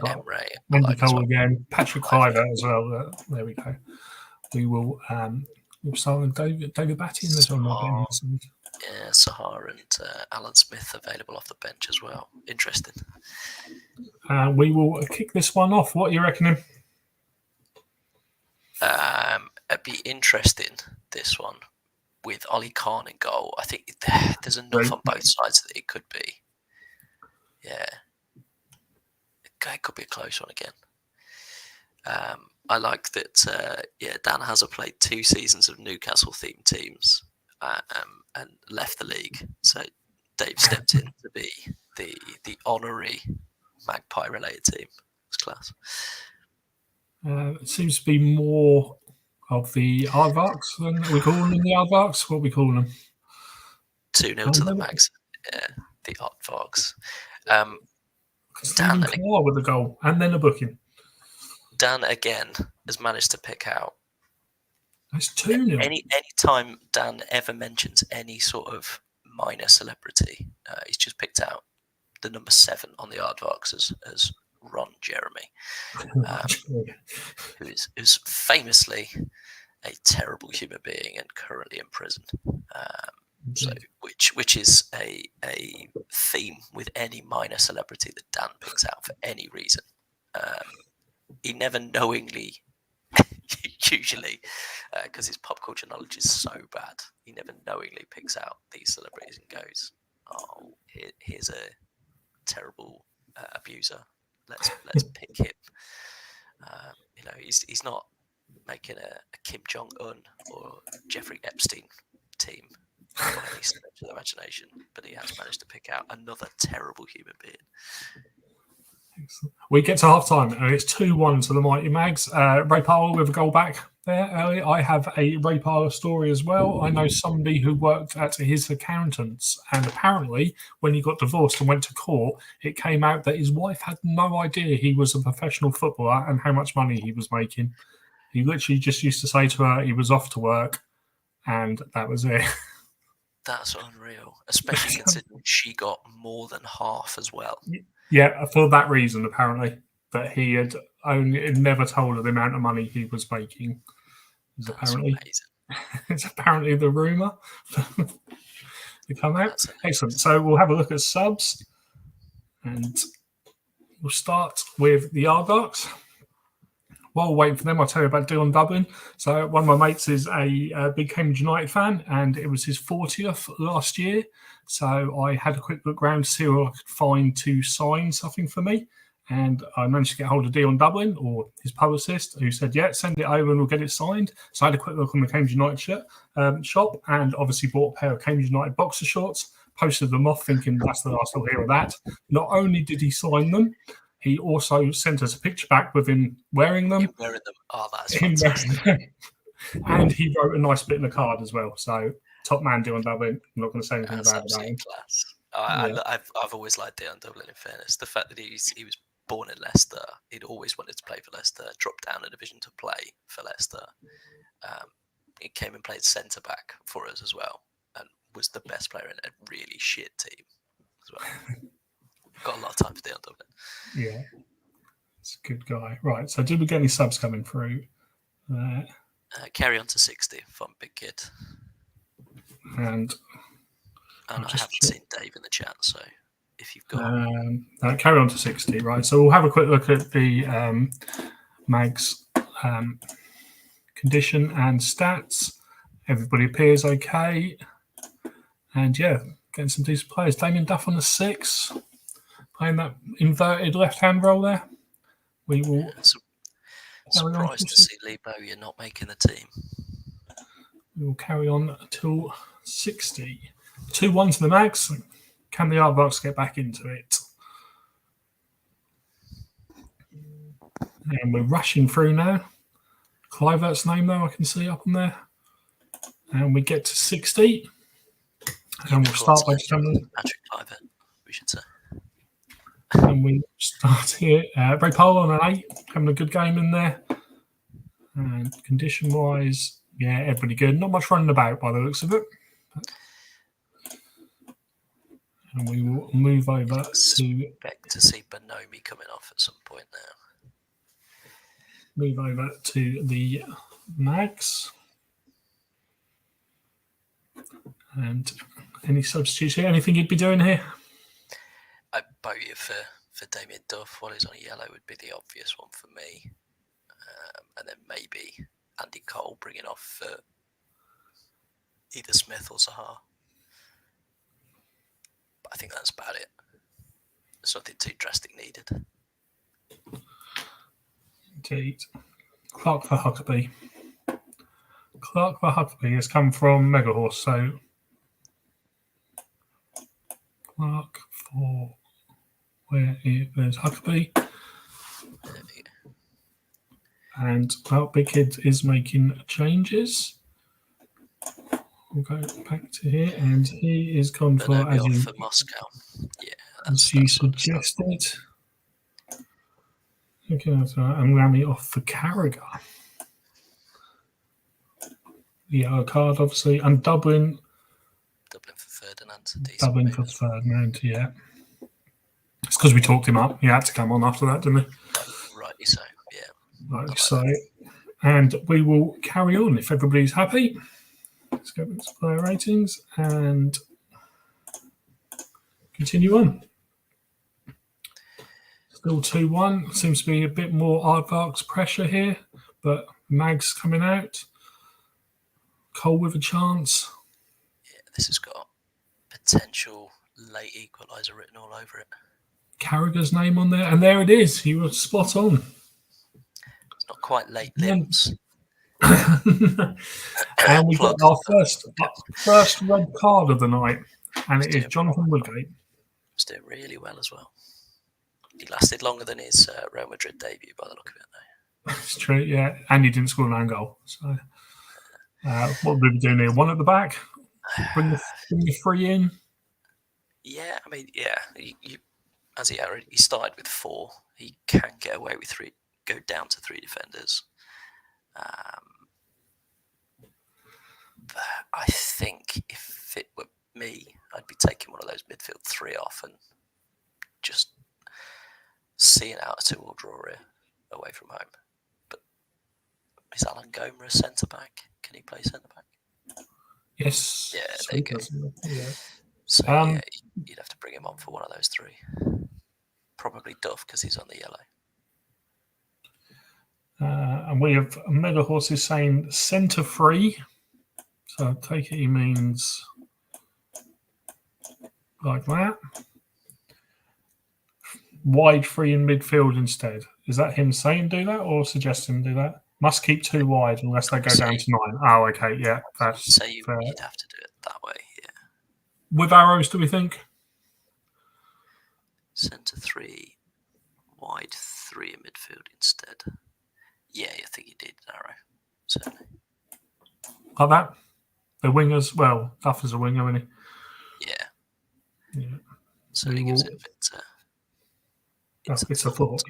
Emre, Andy Cole again, Patrick Cliver as well. There we go. We will. We'll start with David Batty in this one. Yeah, Sahar and Alan Smith available off the bench as well. Interesting. We will kick this one off. What are you reckoning? It'd be interesting, this one, with Ollie Khan in goal. I think there's enough on both sides that it could be. Yeah. It could be a close one again. I like that. Dan Hazard played 2 seasons of Newcastle themed teams and left the league. So Dave stepped in to be the honorary Magpie related team. It's class. It seems to be more of the aardvarks than we call them the aardvarks. What we call them? 2-0 to the Mags. Yeah, the aardvarks. Dan with the goal and then a booking. Dan again has managed to pick out. That's 2-0. Any time Dan ever mentions any sort of minor celebrity, he's just picked out the number 7 on the aardvarks as Ron Jeremy, who is famously a terrible human being and currently in prison. So, which is a theme with any minor celebrity that Dan picks out for any reason. He never knowingly, usually, because his pop culture knowledge is so bad, he never knowingly picks out these celebrities and goes, "Oh, here's a terrible abuser. Let's pick him." He's not making a Kim Jong-un or Jeffrey Epstein team by any stretch of the imagination, but he has managed to pick out another terrible human being. We get to half time and it's 2-1 to the Mighty Mags. Ray Parler with a goal back there early. I have a Ray Parler story as well. I know somebody who worked at his accountant's, and apparently when he got divorced and went to court, it came out that his wife had no idea he was a professional footballer and how much money he was making. He literally just used to say to her he was off to work, and that was it. That's unreal, especially considering she got more than half as well. Yeah, for that reason, apparently. But he had never told her the amount of money he was making. It's apparently the rumour to come out. Excellent. So we'll have a look at subs. And we'll start with the Aardvarks. While waiting for them, I'll tell you about Dylan Dublin. So one of my mates is a big Cambridge United fan, and it was his 40th last year. So I had a quick look around to see who I could find to sign something for me. And I managed to get hold of Dylan Dublin, or his publicist, who said, yeah, send it over and we'll get it signed. So I had a quick look on the Cambridge United shop, and obviously bought a pair of Cambridge United boxer shorts, posted them off thinking that's the last I'll hear of that. Not only did he sign them, he also sent us a picture back with him wearing them. Wearing them. Oh, that's fantastic. And he wrote a nice bit in the card as well. So, top man, Dylan Dublin. I'm not going to say anything that's about absolutely that. Class. I've always liked Dylan Dublin, in fairness. The fact that he was born in Leicester, he'd always wanted to play for Leicester, dropped down a division to play for Leicester. He came and played centre-back for us as well, and was the best player in a really shit team as well. Got a lot of time for Dylan Dublin. Yeah, it's a good guy. Right, so did we get any subs coming through? Carry on to 60 from Big Kid. And I haven't seen Dave in the chat, so if you've got... carry on to 60, right? So we'll have a quick look at the Mags condition and stats. Everybody appears okay. And yeah, getting some decent players. Damien Duff on the 6. Playing that inverted left-hand role there. We will. Surprised to see Lee Bowyer not making the team. We will carry on until 60. 2-1 to the Mags. Can the Aardvarks get back into it? And we're rushing through now. Clivert's name, though, I can see up on there. And we get to 60. And we'll start by just having Patrick Clivert, we should say. And we start here. Ray Powell on an 8, having a good game in there. And condition-wise, yeah, everybody good. Not much running about by the looks of it. And we will move over to... Expect to see Bonomi coming off at some point now. Move over to the Mags. And any substitutes here? Anything you'd be doing here? Bowyer for Damien Duff, while he's on a yellow, would be the obvious one for me. And then maybe Andy Cole bringing off either Smith or Zaha. But I think that's about it. There's nothing too drastic needed. Indeed. Clark for Huckabee. Clark for Huckabee has come from Mega Horse, so Clark for there's Huckabee. And well, Big Kid is making changes. We'll go back to here, and he is gone for for Moscow. Yeah, as you suggested. Okay, that's right. And Rami off for Carragher. The yellow card, obviously, and Dublin. Dublin for Ferdinand. Dublin for Ferdinand, yeah. It's because we talked him up. He had to come on after that, didn't he? Rightly so, yeah. Rightly so. And we will carry on if everybody's happy. Let's go with player ratings and continue on. Still 2-1. Seems to be a bit more Aardvark's pressure here, but Mag's coming out. Cole with a chance. Yeah, this has got potential late equaliser written all over it. Carragher's name on there, and there it is. You were spot on. It's not quite late limbs. And we got our first red card of the night, and it is Jonathan Woodgate. He's doing really well as well. He lasted longer than his Real Madrid debut, by the look of it, though. It's true, yeah. And he didn't score an own goal. So, what did we do here? One at the back. Bring the three in. Yeah, I mean, yeah. As he started with 4, he can get away with 3. Go down to 3 defenders. I think if it were me, I'd be taking one of those midfield 3 off and just seeing out a 2-2 draw here away from home. But is Alan Gomer a centre back? Can he play centre back? Yes. Yeah, there you go. Yeah. So yeah, you'd have to bring him on for one of those 3. Probably Duff because he's on the yellow. And we have Mega Horses saying centre free. So I take it he means like that. Wide free in midfield instead. Is that him saying do that or suggesting do that? Must keep 2 wide unless they go down to 9. Oh, okay, yeah. That's so you'd have to do it that way, yeah. With arrows, do we think? Centre 3, wide 3 in midfield instead. Yeah, I think you did, arrow. Certainly. Like that? The wingers, well, Duff is a winger, isn't he? Yeah. So he gives it a bit... it's a thought.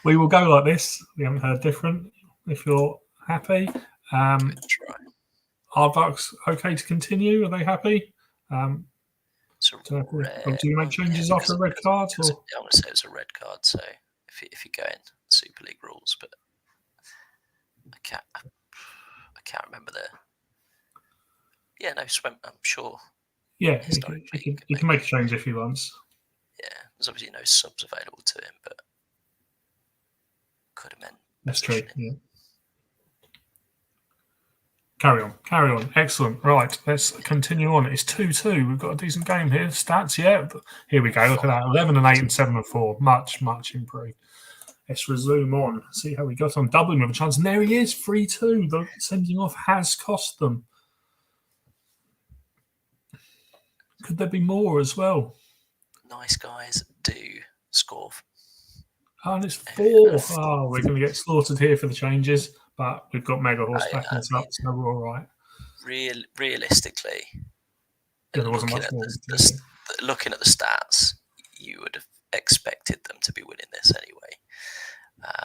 We will go like this. We haven't heard different. If you're happy. Aardvark's okay to continue? Are they happy? Do you make changes after a red card? I'm going to say it's a red card, so if you go in Super League rules, but I can't remember the... Yeah, no, Swemp, I'm sure. Yeah, he can make a change if he wants. Yeah, there's obviously no subs available to him, but could have meant... That's true, yeah. Carry on. Excellent. Right, let's continue on. It's 2-2. We've got a decent game here. Stats, yeah. Here we go. Look at that. 11 and 8 and 7 and 4. Much improved. Let's resume on. See how we got on. Dublin with a chance. And there he is. 3-2. The sending off has cost them. Could there be more as well? Nice guys do score. Oh, and it's 4. Oh, we're going to get slaughtered here for the changes. But we've got Mega Horse backing us up, so we're all right. Realistically, there wasn't much more. Looking at the stats, you would have expected them to be winning this anyway.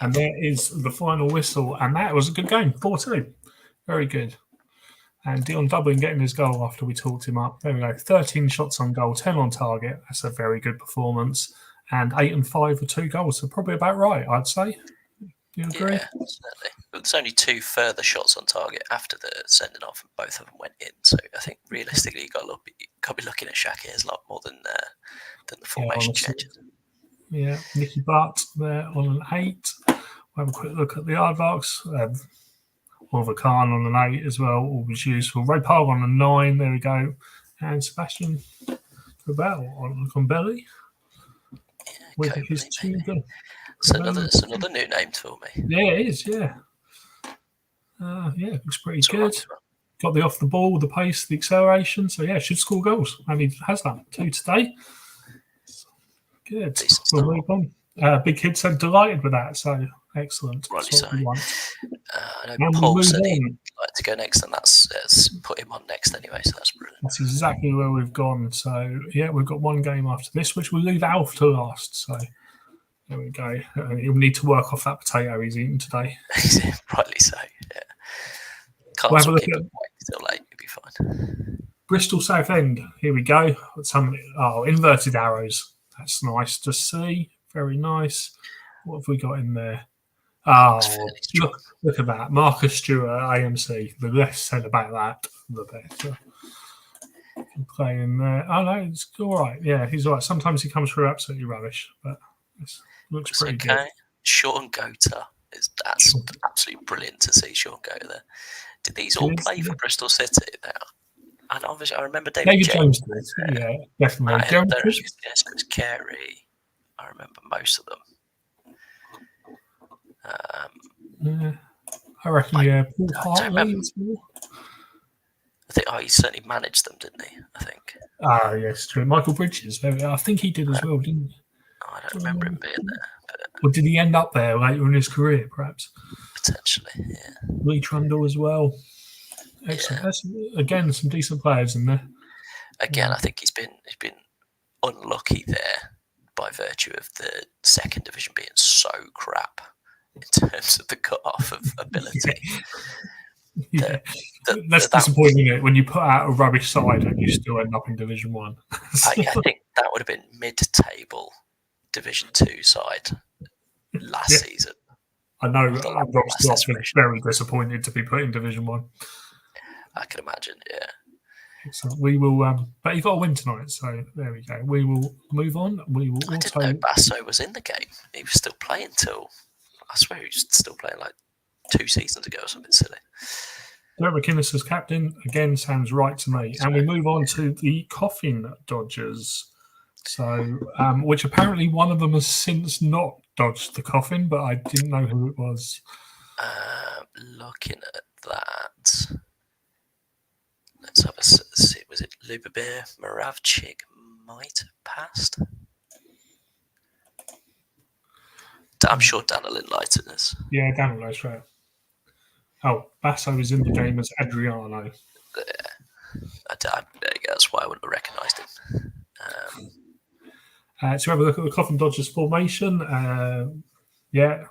And there is the final whistle, and that was a good game, 4-2. Very good. And Dion Dublin getting his goal after we talked him up. There we go. 13 shots on goal, 10 on target. That's a very good performance. And 8 and 5 for 2 goals. So probably about right, I'd say. You agree? Yeah, certainly. But there's only 2 further shots on target after the sending off, and both of them went in. So I think realistically, you got to be looking at Shakir's a lot more than the formation changes. Yeah, Nicky Butt there on an 8. We'll have a quick look at the Aardvarks. Oliver Kahn on an 8 as well, all was useful. Ray Parr on a 9, there we go. And Sebastian Cabell on Belly with his 2 goals. It's another new name for me. Yeah, it is. Yeah. Yeah, looks pretty It's all good. right. Got the off the ball, the pace, the acceleration. So yeah, should score goals. And he has that 2 today. Good. Decent We'll start. move on. Big Kid said delighted with that. So excellent. Rightly That's what we so. want. I know And we Paul move said he'd on. like to go next, and that's put him on next anyway. So that's brilliant. That's exactly where we've gone. So yeah, we've got one game after this, which we'll leave Alf to last. So there we go. He'll need to work off that potato he's eaten today. Rightly so. Yeah. We'll have a Can't look keep at him waiting till late. You'll be fine. Bristol Southend. Here we go. Some inverted arrows. That's nice to see. Very nice. What have we got in there? Oh, look at that. Marcus Stewart, AMC. The less said about that, the better. Playing there. Oh, no, it's all right. Yeah, he's all right. Sometimes he comes through absolutely rubbish, but it looks pretty good. Sean Gota. That's absolutely brilliant to see Sean Gota there. Did these all play for Bristol City now? And obviously, I remember David James did. Yeah, definitely. Chris Carey. I remember most of them. Yeah, I reckon. Paul Hartley as well. I think he certainly managed them, didn't he? I think. Yes, true. Michael Bridges. I think he did as well, didn't he? I don't remember him being there. Or did he end up there later in his career, perhaps? Potentially, yeah. Lee Trundle as well. Excellent. Yeah. That's, again, some decent players in there. Again, I think he's been unlucky there by virtue of the second division being so crap in terms of the cut-off of ability. Yeah. That's disappointing, isn't it? When you put out a rubbish side and you still end up in Division 1. I think that would have been mid-table Division 2 side last season. I know Rob Scott's been very disappointed to be put in Division 1. I can imagine, yeah. Excellent. We will, but he got a win tonight, so there we go. We will move on. We will I didn't know Basso was in the game. He was still playing till, I swear he was still playing like 2 seasons ago or something silly. Derek McInnes as captain, again, sounds right to me. And we move on to the Coffin Dodgers. So, which apparently one of them has since not dodged the coffin, but I didn't know who it was. Looking at that, let's have a see. Was it Lubomir Moravchik might have passed? I'm sure Dan will enlighten us. Yeah, Dan will know straight. Oh, Basso is in the game as Adriano. That's why I wouldn't have recognised him. So have a look at the Coffin Dodgers formation. Yeah,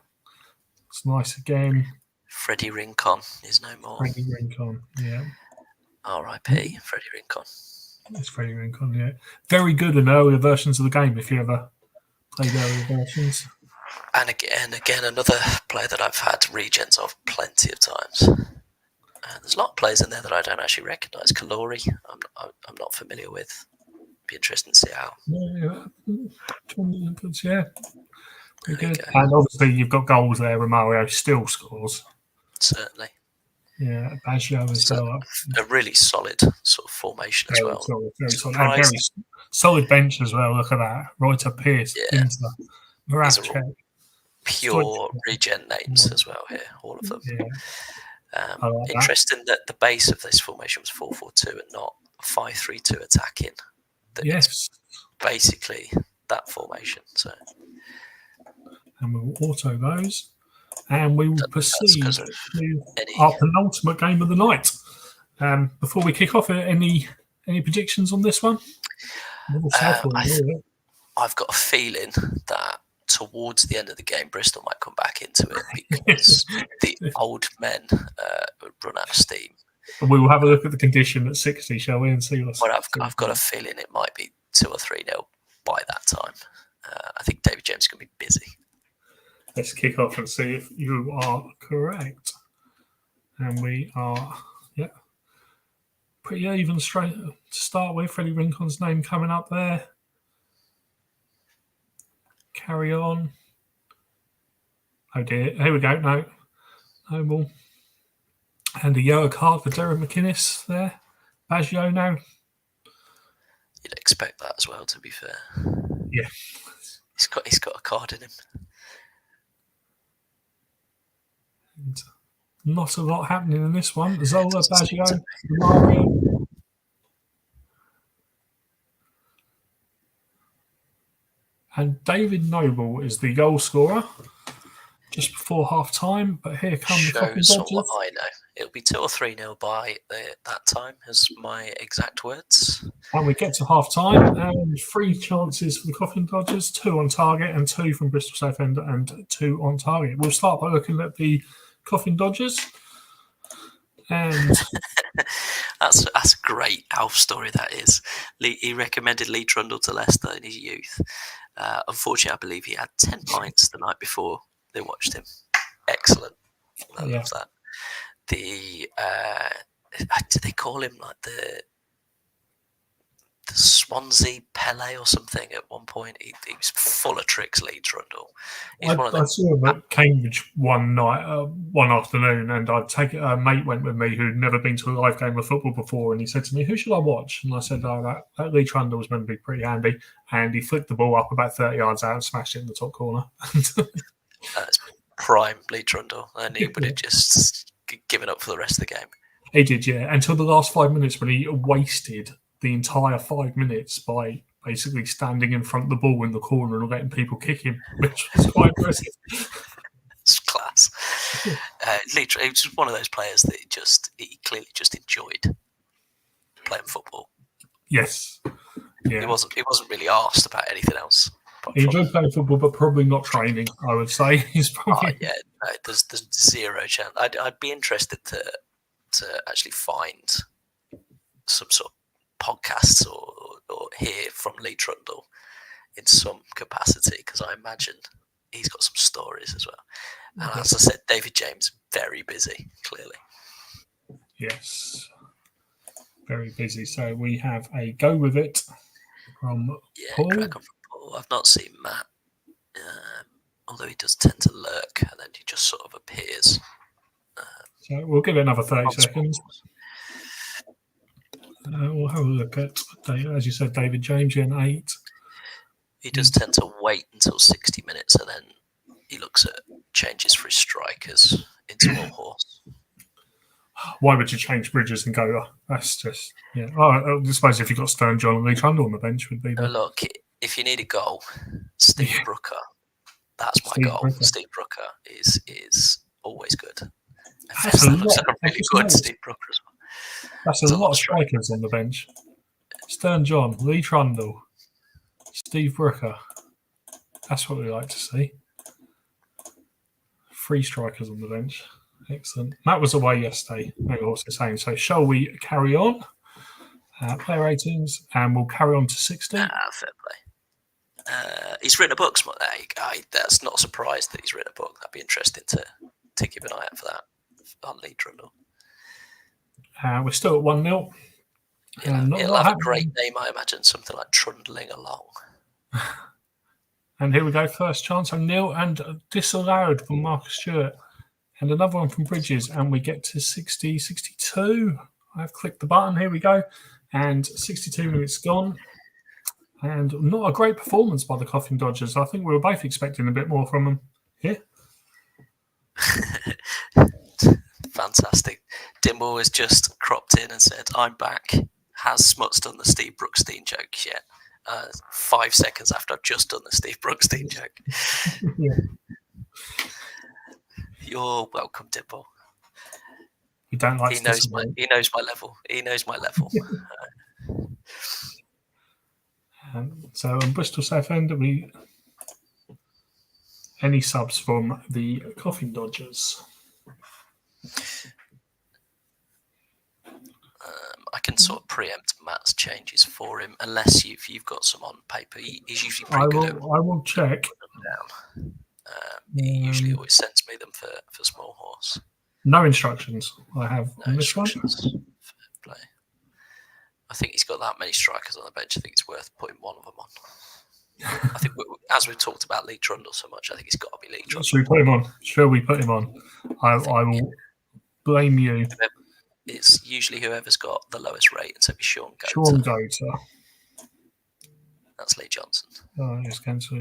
it's nice again. Freddie Rincon is no more. Freddie Rincon, yeah. R.I.P. Freddie Rincon. It's Freddie Rincon, yeah. Very good in earlier versions of the game if you ever played earlier versions. And again, another player that I've had regens of plenty of times. There's a lot of players in there that I don't actually recognise. Kalori, I'm not familiar with. Be interesting to see how. Yeah. Pretty good. And obviously you've got goals there. Romario still scores. Certainly. Yeah, Baggio as well. A really solid sort of formation as well. Very solid. And very solid bench as well. Look at that. Reuter, Pierce, Inter, Moravchik. Pure regen names as well here, all of them. Yeah. Like interesting that the base of this formation was 4-4-2 and not 5-3-2 attacking. Yes. Basically that formation. So. And we will auto those. And we will proceed to our penultimate game of the night. Before we kick off, any predictions on this one? I've got a feeling that towards the end of the game, Bristol might come back into it because the old men run out of steam. We will have a look at the condition at 60, shall we, and see what's. Well, I've got a feeling it might be 2 or 3-0 by that time. I think David James is going to be busy. Let's kick off and see if you are correct. And we are, pretty even straight to start with. Freddie Rincon's name coming up there. Carry on. Oh dear. Here we go. No. Noble. And a yellow card for Derek McInnes there. Baggio now. You'd expect that as well, to be fair. Yeah. He's got a card in him. And not a lot happening in this one. Zola, Doesn't seem Baggio, to Mario. And David Noble is the goal scorer just before half time. But here come the Coffin shows what Dodgers. I know. It'll be 2 or 3-0 by that time, as my exact words. And we get to half time, and 3 chances for the Coffin Dodgers, 2 on target, and 2 from Bristol Southend, and 2 on target. We'll start by looking at the Coffin Dodgers. And that's a great Alf story, that is. He recommended Lee Trundle to Leicester in his youth. Unfortunately, I believe he had 10 pints the night before they watched him. Excellent. I love that. Did they call him like the Swansea Pele or something at one point? He was full of tricks, Lee Trundle. I saw him at Cambridge one afternoon, and a mate went with me who'd never been to a live game of football before, and he said to me, "Who should I watch?" And I said, "Oh, that Lee Trundle was meant to be pretty handy." And he flicked the ball up about 30 yards out and smashed it in the top corner. That's prime Lee Trundle, and he would have just given up for the rest of the game. He did, yeah, until the last 5 minutes when he wasted the entire 5 minutes by basically standing in front of the ball in the corner and letting people kick him, which was quite impressive. It's class. Lee, he was one of those players that he clearly just enjoyed playing football. Yes. Yeah. He wasn't really asked about anything else. He enjoyed playing football, but probably not training, I would say. He's probably... there's zero chance. I'd be interested to actually find some sort of podcasts or hear from Lee Trundle in some capacity, because I imagine he's got some stories as well. And as I said, David James, very busy, clearly. Yes. Very busy. So we have a go with it from Paul. Crack on from Paul. I've not seen Matt, although he does tend to lurk and then he just sort of appears. So we'll give it another 30 seconds. We'll have a look at, as you said, David James in 8. He does tend to wait until 60 minutes and then he looks at changes for his strikers into All Horse. Why would you change Bridges and go? That's just, yeah. I suppose if you've got Stern John and Lee Trundle on the bench would be the... Look, if you need a goal, Steve Brooker, that's my goal. Steve Brooker is always good. That's looks like a really good Steve Brooker as well. That's a lot of strikers on the bench. Stern John, Lee Trundle, Steve Brooker. That's what we like to see. 3 strikers on the bench. Excellent. Matt was away yesterday, maybe also saying. So shall we carry on? Player 18s, and we'll carry on to 60. Fair play. He's written a book. That's not a surprise that he's written a book. That'd be interesting to keep an eye out for that on Lee Trundle. We're still at 1-0. It'll have a great name, I imagine, something like Trundling Along. And here we go, first chance, O'Neill, and disallowed from Marcus Stewart. And another one from Bridges, and we get to 60, 62. I've clicked the button, here we go. And 62 minutes gone. And not a great performance by the Coffin Dodgers. I think we were both expecting a bit more from them here. Fantastic. Dimble has just cropped in and said, "I'm back." Has Smuts done the Steve Brookstein joke yet? 5 seconds after I've just done the Steve Brookstein joke. Yeah. You're welcome, Dimble. You don't like he knows my level. He knows my level. So in Bristol Southend, any subs from the Coffin Dodgers? I can sort of preempt Matt's changes for him, unless you've got some on paper. He's usually pretty good. I will check. He usually always sends me them for Small Horse. No instructions I have on this one. Play. I think he's got that many strikers on the bench. I think it's worth putting one of them on. I think, as we've talked about Lee Trundle so much, I think it's got to be Lee Trundle. Shall we put him on? Shall we put him on? I will blame you. It's usually whoever's got the lowest rate, and so it'd be Sean Goater. Sean Goater. That's Lee Johnson. Oh, yes, cancel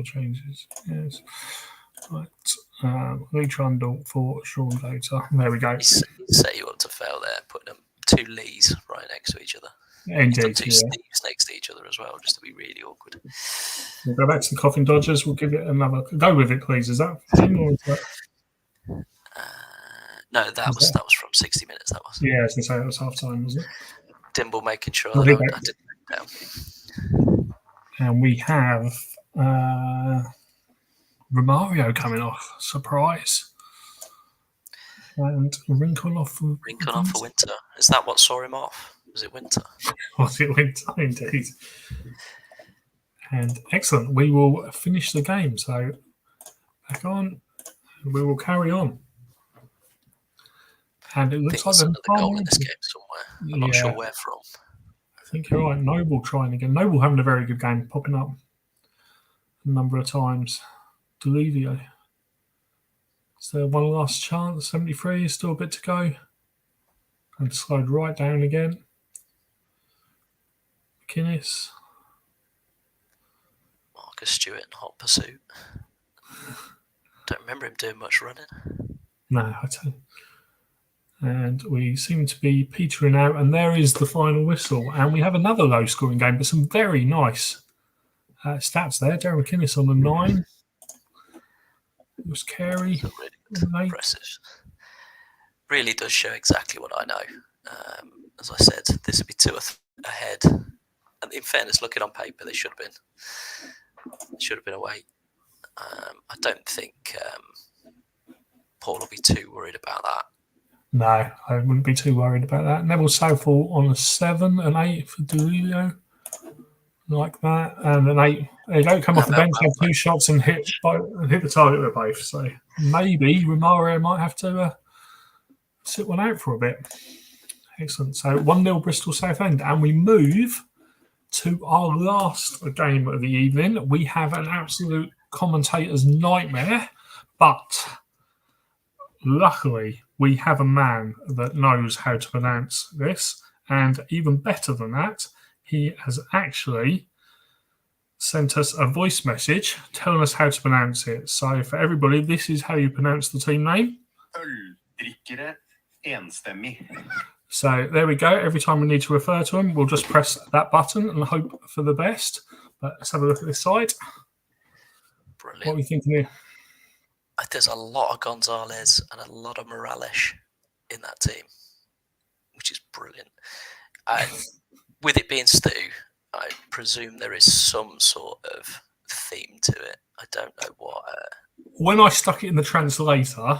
changes. Yes. Right. Lee Trundle for Sean Gator. There we go. He set you up to fail there, putting them 2 Lees right next to each other. Indeed, 2 Steves next to each other as well, just to be really awkward. We'll go back to the Coughing Dodgers. We'll give it another go with it, please. Is that fine or is that? No, that was from 60 minutes. That was. Yeah, I was going to say it was half time, wasn't it? Dimble making sure that I didn't break down. And we have Romario coming off. Surprise. And Rincon off for Winter. Is that what saw him off? Was it Winter? Was it Winter? Indeed. And excellent. We will finish the game. So back on. We will carry on. And it looks like there's another goal in this game somewhere. I'm not sure where from. I think you're right. Noble trying again. Noble having a very good game, popping up a number of times. Delivio. Is there one last chance? 73, still a bit to go. And slowed right down again. McInnes. Marcus Stewart in hot pursuit. Don't remember him doing much running. No, I don't. And we seem to be petering out, and there is the final whistle. And we have another low-scoring game, but some very nice stats there. Darren McInnes on the 9. It was Carey. Really impressive. Really does show exactly what I know. As I said, this would be 2 ahead. And in fairness, looking on paper, they should have been. Should have been away. I don't think Paul will be too worried about that. No, I wouldn't be too worried about that. Neville Southall on a 7, an 8 for Delilio. Like that. And an 8. There you go, come off the bench, have 2 shots and hit the target with both. So maybe Romario might have to sit one out for a bit. Excellent. So 1-0 Bristol Southend. And we move to our last game of the evening. We have an absolute commentator's nightmare, but luckily we have a man that knows how to pronounce this, and even better than that, he has actually sent us a voice message telling us how to pronounce it. So for everybody, this is how you pronounce the team name. Øldrikkere enstemmig. So there we go. Every time we need to refer to him, we'll just press that button and hope for the best. But let's have a look at this side. Brilliant. What are we thinking here? There's a lot of Gonzalez and a lot of Morales in that team, which is brilliant. With it being Stu, I presume there is some sort of theme to it. I don't know what. When I stuck it in the translator,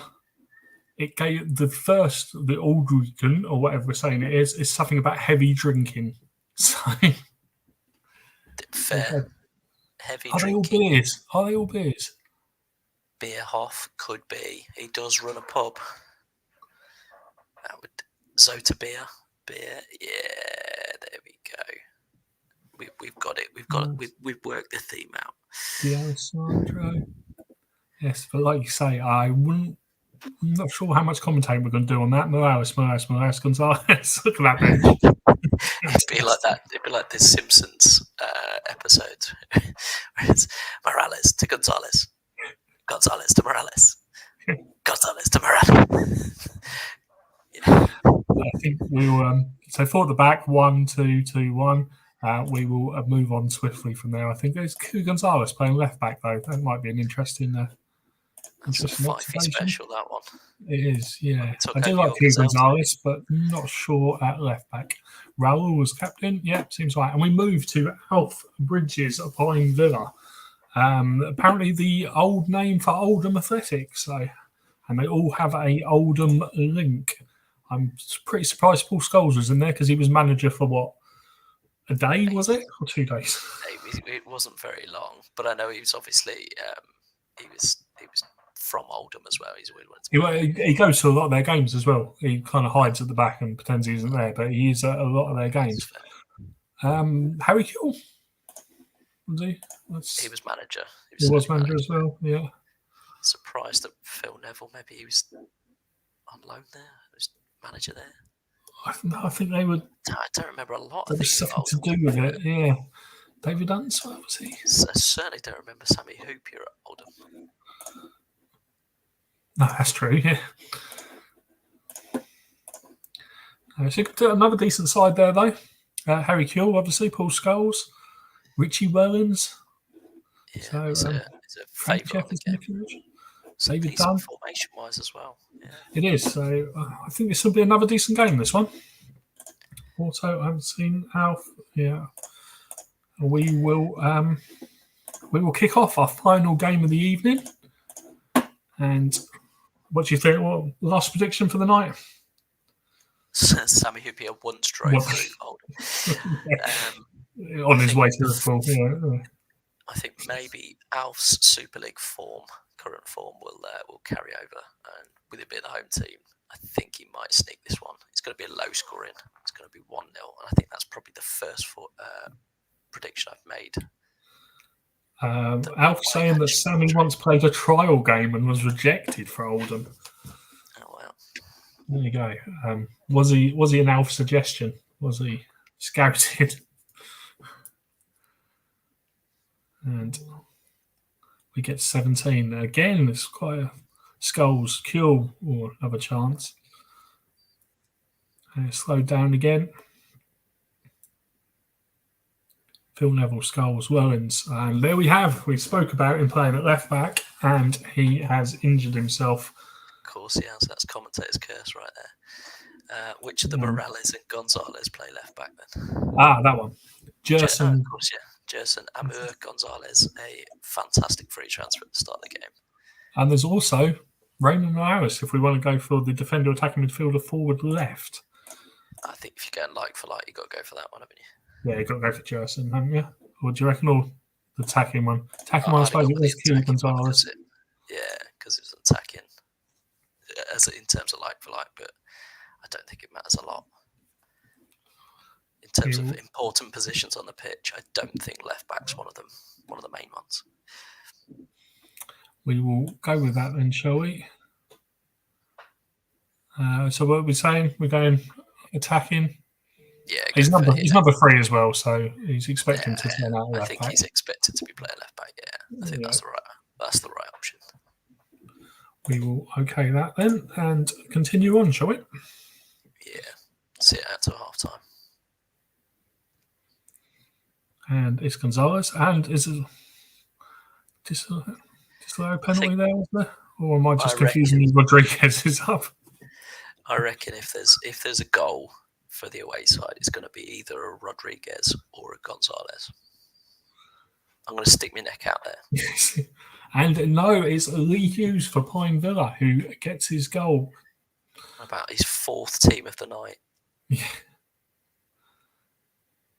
it gave the Aldrican, or whatever we're saying it is something about heavy drinking. So fair. Heavy Are drinking. Are they all beers? Beerhoff could be. He does run a pub. That would Zota beer. Yeah, there we go. We've got it. We've worked the theme out. Yeah, Sandro. Yes, but like you say, I'm not sure how much commentating we're going to do on that. Morales, Gonzalez. Look at that bench. It'd be like that. It'd be like this Simpsons episode. It's Morales to Gonzalez. Gonzalez to Morales. Gonzalez to Morales. Yeah. I think we will. So for the back, 1-2-2-1. We will move on swiftly from there. I think there's Gonzalez playing left back though. That might be an interesting. It's a Fifey special, that one. It is, yeah. I do like Gonzalez, but not sure at left back. Raul was captain. Yeah, seems right. And we move to Alf Bridges applying Villa. Apparently the old name for Oldham Athletics. And they all have a Oldham link. I'm pretty surprised Paul Scholes was in there because he was manager for what? A day, was it? Or 2 days? It wasn't very long, but I know he was obviously he was from Oldham as well. He's a weird one. He goes to a lot of their games as well. He kind of hides at the back and pretends he isn't there, but he is at a lot of their games. Harry Kill, was he? He was manager. He was manager as well. Yeah. Surprised that Phil Neville, maybe he was on loan there. He was manager there. I think they would. I don't remember a lot. There was something to do with it. Yeah. David Unsworth, was he? I certainly don't remember Sammy Hoopier at Oldham. No, that's true. Yeah. So another decent side there, though. Harry Kuehl, obviously, Paul Scholes, Richie Wellens. Yeah, So, it's a Frank favourite on the game. Jefferson, It's a David decent Dunn. formation-wise as well. Yeah. It is. So I think this will be another decent game, this one. Also, I haven't seen Alf. Yeah. We will kick off our final game of the evening. And what do you think? Well, last prediction for the night? Sammy Hoopier once drove through Oldham. On his way to the full. Yeah. I think maybe Alf's Super League current form, will carry over, and with it being the home team, I think he might sneak this one. It's going to be a low scoring. It's going to be 1-0, and I think that's probably the first prediction I've made. Alf saying that Sammy once played a trial game and was rejected for Oldham. Oh wow! There you go. Was he an Alf suggestion? Was he scouted? And we get 17 again. It's quite a Skulls, Kuehl, or another chance. And it's slowed down again. Phil Neville, Skulls, Wellens. And there we have. We spoke about him playing at left back, and he has injured himself. Of course he has. That's commentator's curse right there. Which of the Morales and Gonzalez play left back then? That one. Jerson. Of course, yeah. Jerson, Amur, Gonzalez, a fantastic free transfer at the start of the game. And there's also Raymond Morales, if we want to go for the defender, attacking midfielder, forward left. I think if you're going like for like, you've got to go for that one, haven't you? Yeah, you've got to go for Jerson, haven't you? Or do you reckon all the attacking one? Attacking one, I suppose it was Q Gonzalez. Because it's attacking in terms of like for like, but I don't think it matters a lot. In terms of important positions on the pitch, I don't think left back's one of the main ones. We will go with that then, shall we? So what are we saying? We're going attacking. Yeah, he's number 3 as well, so he's expecting to turn out left back. I think he's expected to be playing left back. Yeah, I think that's the right option. We will okay that then and continue on, shall we? Yeah, see it out to half time. And it's Gonzalez, and is it a penalty there, was there? Or am I just confusing you? Rodriguez is up. I reckon if there's a goal for the away side, it's going to be either a Rodriguez or a Gonzalez. I'm going to stick my neck out there. And no, it's Lee Hughes for Pine Villa who gets his goal. About his 4th team of the night. Yeah.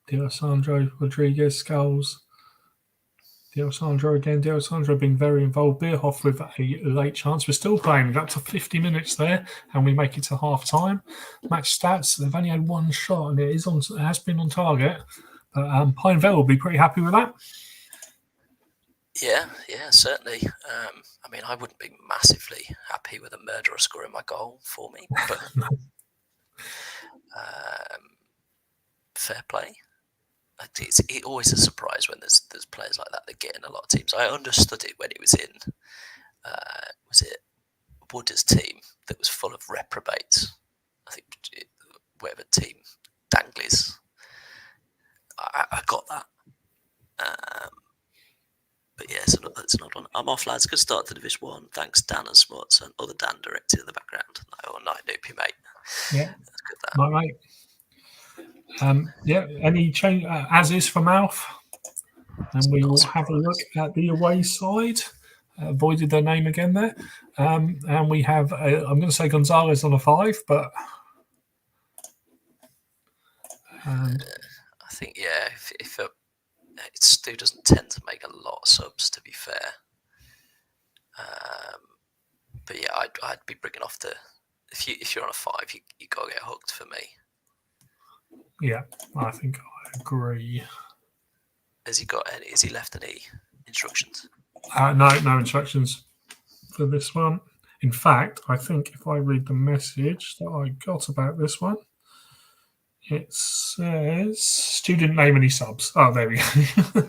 D'Alessandro, Rodriguez, Skulls. D'Alessandro again. D'Alessandro being very involved. Bierhoff with a late chance. We're still playing up to 50 minutes there, and we make it to half time. Match stats: they've only had one shot, and it has been on target. But Pine Vale will be pretty happy with that. Yeah, certainly. I mean, I wouldn't be massively happy with a murderer scoring my goal for me, but fair play. It's always a surprise when there's players like that get in a lot of teams. I understood it when it was in, was it Wooders' team that was full of reprobates? I think whatever team, Danglies. I got that. But yeah, it's an odd one. I'm off, lads. Good start to Division 1. Thanks, Dan and Smuts and other Dan directed in the background. Night, Noopy, mate. Yeah, that's good. That. Night, mate. Any change as is from Alf, and we will have a look at the away side. Avoided their name again there, and we have I'm going to say Gonzalez on a 5, but I think if Stu doesn't tend to make a lot of subs, to be fair. But yeah, I'd be bringing off the if you're on a 5, you got to get hooked for me. Yeah, I think I agree. Has he left any instructions? No instructions for this one. In fact, I think if I read the message that I got about this one, it says Stu didn't name any subs. Oh, there we go.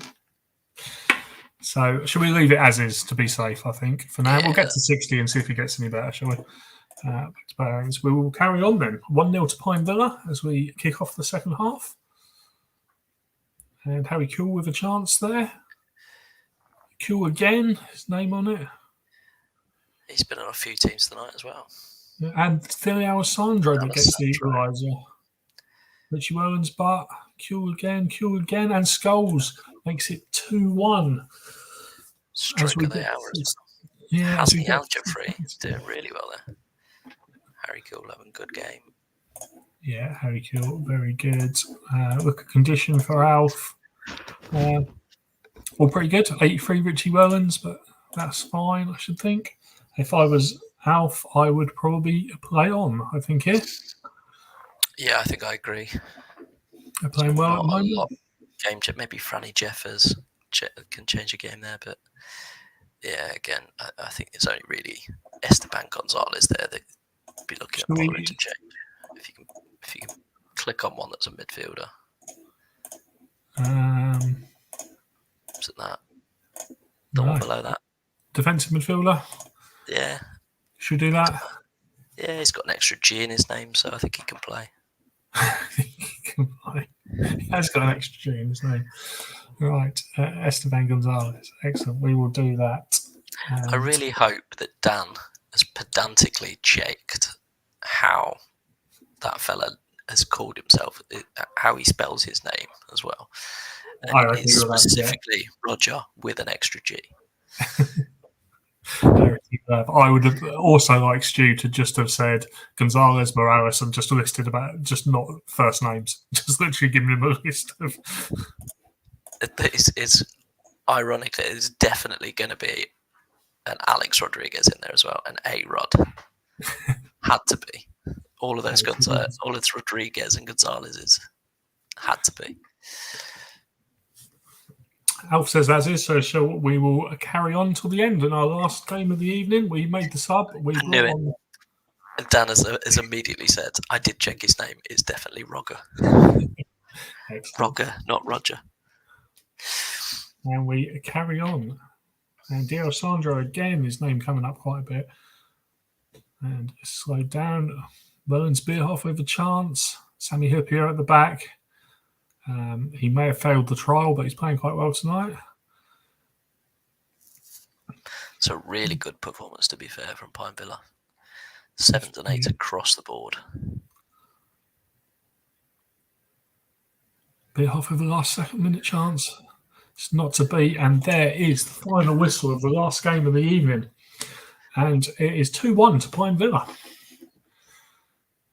So should we leave it as is to be safe, I think, for now? Yeah. We'll get to 60 and see if it gets any better, shall we? We will carry on then. 1-0 to Pine Villa as we kick off the second half. And Harry Kuehl with a chance there. Kuehl again, his name on it. He's been on a few teams tonight as well. And Philly Alessandro that gets the Alessandro. equaliser. Richie Wellens, but Kuehl again, and Scholes makes it 2-1. Stroke of the hour. Yeah, Hasn't Al-Jafri doing really well there. Harry Kuehl having a good game. Yeah, Harry Kuehl, very good. Look at condition for Alf. All pretty good. 83 Richie Wellens, but that's fine, I should think. If I was Alf, I would probably play on, I think, here. Yeah, I think I agree. They're playing well at the moment. Game check, maybe Franny Jeffers can change a game there, but yeah, again, I think it's only really Esteban Gonzalez there that be looking at bothering to change. If you can click on one that's a midfielder. Is it that? The one below that. Defensive midfielder? Yeah. Should we do that? Yeah, he's got an extra G in his name, so I think he can play. He has got an extra G in his name. Right. Esteban Gonzalez. Excellent. We will do that. I really hope that Dan has pedantically checked how that fella has called himself, how he spells his name as well. And it's specifically Roger with an extra G. I would have also liked Stu to just have said Gonzalez Morales and just listed about just not first names, just literally giving him a list of. It's ironically, it's definitely going to be an Alex Rodriguez in there as well, an A-Rod. Had to be. All of those all its Rodriguez and Gonzalez's had to be. Alf says as is, so we will carry on till the end. In our last game of the evening, we made the sub. We knew it. And Dan has immediately said, I did check his name. It's definitely Roger. Roger, not Roger. And we carry on. And D'Alessandro again, his name coming up quite a bit. And slowed down. Wellens Bierhoff with a chance. Sammy Hippier at the back. He may have failed the trial, but he's playing quite well tonight. It's a really good performance, to be fair, from Pine Villa. 7s and 8s across the board. Bierhoff with the last second-minute chance. It's not to be, and there is the final whistle of the last game of the evening. And it is 2-1 to Pine Villa.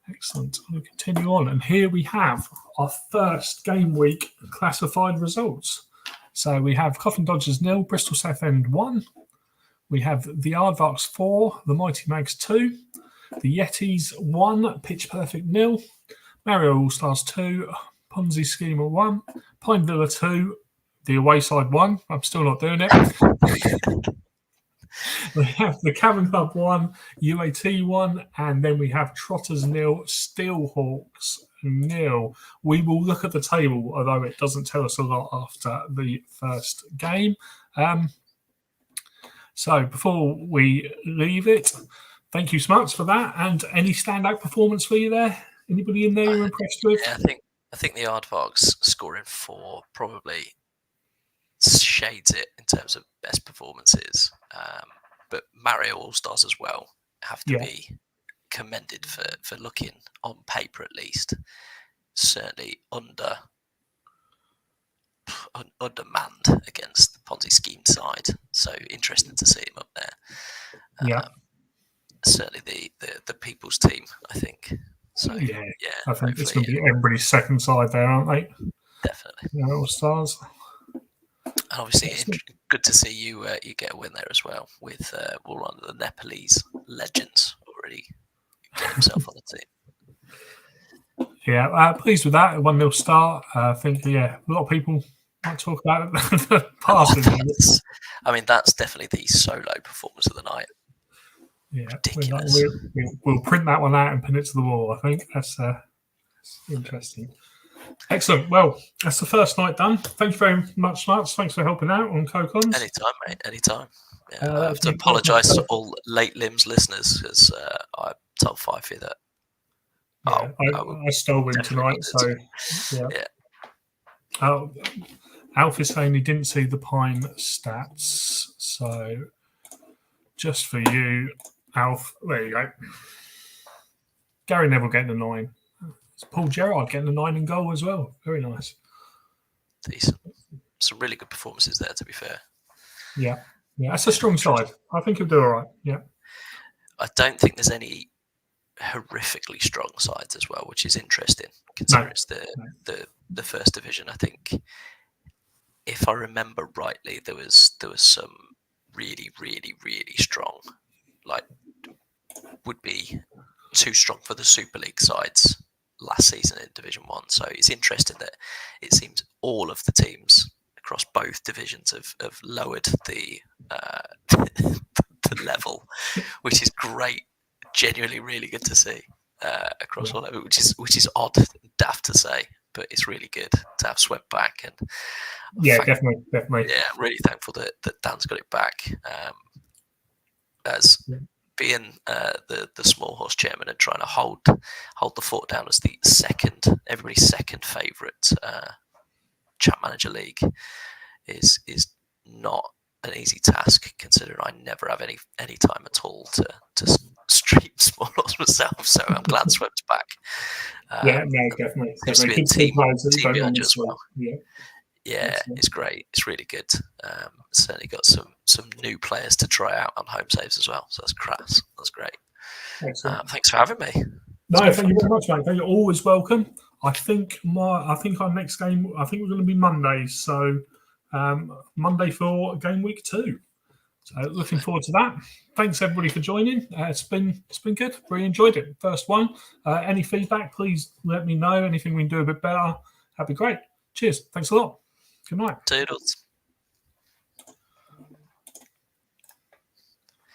Excellent. We'll continue on. And here we have our first game week classified results. So we have Coffin Dodgers 0, Bristol Southend 1. We have the Aardvarks 4, the Mighty Mags 2, the Yetis 1, Pitch Perfect 0, Mario All Stars 2, Ponzi Schema 1, Pine Villa 2, the away side 1. I'm still not doing it. We have the Cavern Club 1, UAT 1, and then we have Trotters 0, Steelhawks 0. We will look at the table, although it doesn't tell us a lot after the first game. So before we leave it, thank you, Smuts, for that. And any standout performance for you there? Anybody in there you're impressed with? Yeah, I think the Aardvarks scoring 4 probably shades it in terms of best performances. But Mario All-Stars as well have to be commended for looking, on paper at least, certainly undermanned against the Ponzi scheme side. So interesting to see him up there. Certainly the people's team, I think. So I think it's going to be everybody's second side there, aren't they? Definitely. All Stars. And obviously, good to see you get a win there as well with one of the Nepalese legends already getting himself on the team. Yeah, pleased with that. 1-0 start. I think, a lot of people might talk about the passing. I mean, that's definitely the solo performance of the night. Yeah, ridiculous. We'll print that one out and pin it to the wall. I think that's interesting. Excellent. Well, that's the first night done. Thank you very much, Lance. Thanks for helping out on Co-Cons. Anytime, mate. Anytime. Yeah, I have to apologise to all late limbs listeners because I told Fifey that. Yeah, I stole him tonight, so yeah. Alf is saying he didn't see the Pine stats, so just for you, Alf. There you go. Gary Neville getting a 9. It's Paul Gerrard getting a 9 in goal as well. Very nice. Decent. Some really good performances there, to be fair. Yeah, that's a strong side. I think he'll do all right. Yeah. I don't think there's any horrifically strong sides as well, which is interesting considering it's the first division. I think, if I remember rightly, there was some really, really, really strong, like would be too strong for the Super League sides last season in Division 1. So it's interesting that it seems all of the teams across both divisions have lowered the the level, which is great. Genuinely really good to see across all of it, which is odd, daft to say, but it's really good to have Swemp back. And definitely. Yeah, I'm really thankful that Dan's got it back. As being the small horse chairman and trying to hold the fort down as the everybody's second favourite chat manager league is not an easy task, considering I never have any time at all to stream small horse myself. So I'm glad Swemp's back. Definitely. Seems to be a team behind you as well. Yeah, Excellent. it's great. It's really good. Certainly got some new players to try out on home saves as well. So that's crass. That's great. Thanks for having me. No, thank you very much, mate. You're always welcome. I think our next game, we're going to be Monday. So Monday for game week 2. So looking forward to that. Thanks everybody for joining. It's been good. Really enjoyed it. First one. Any feedback, please let me know. Anything we can do a bit better, that'd be great. Cheers. Thanks a lot. Good night. Toodles.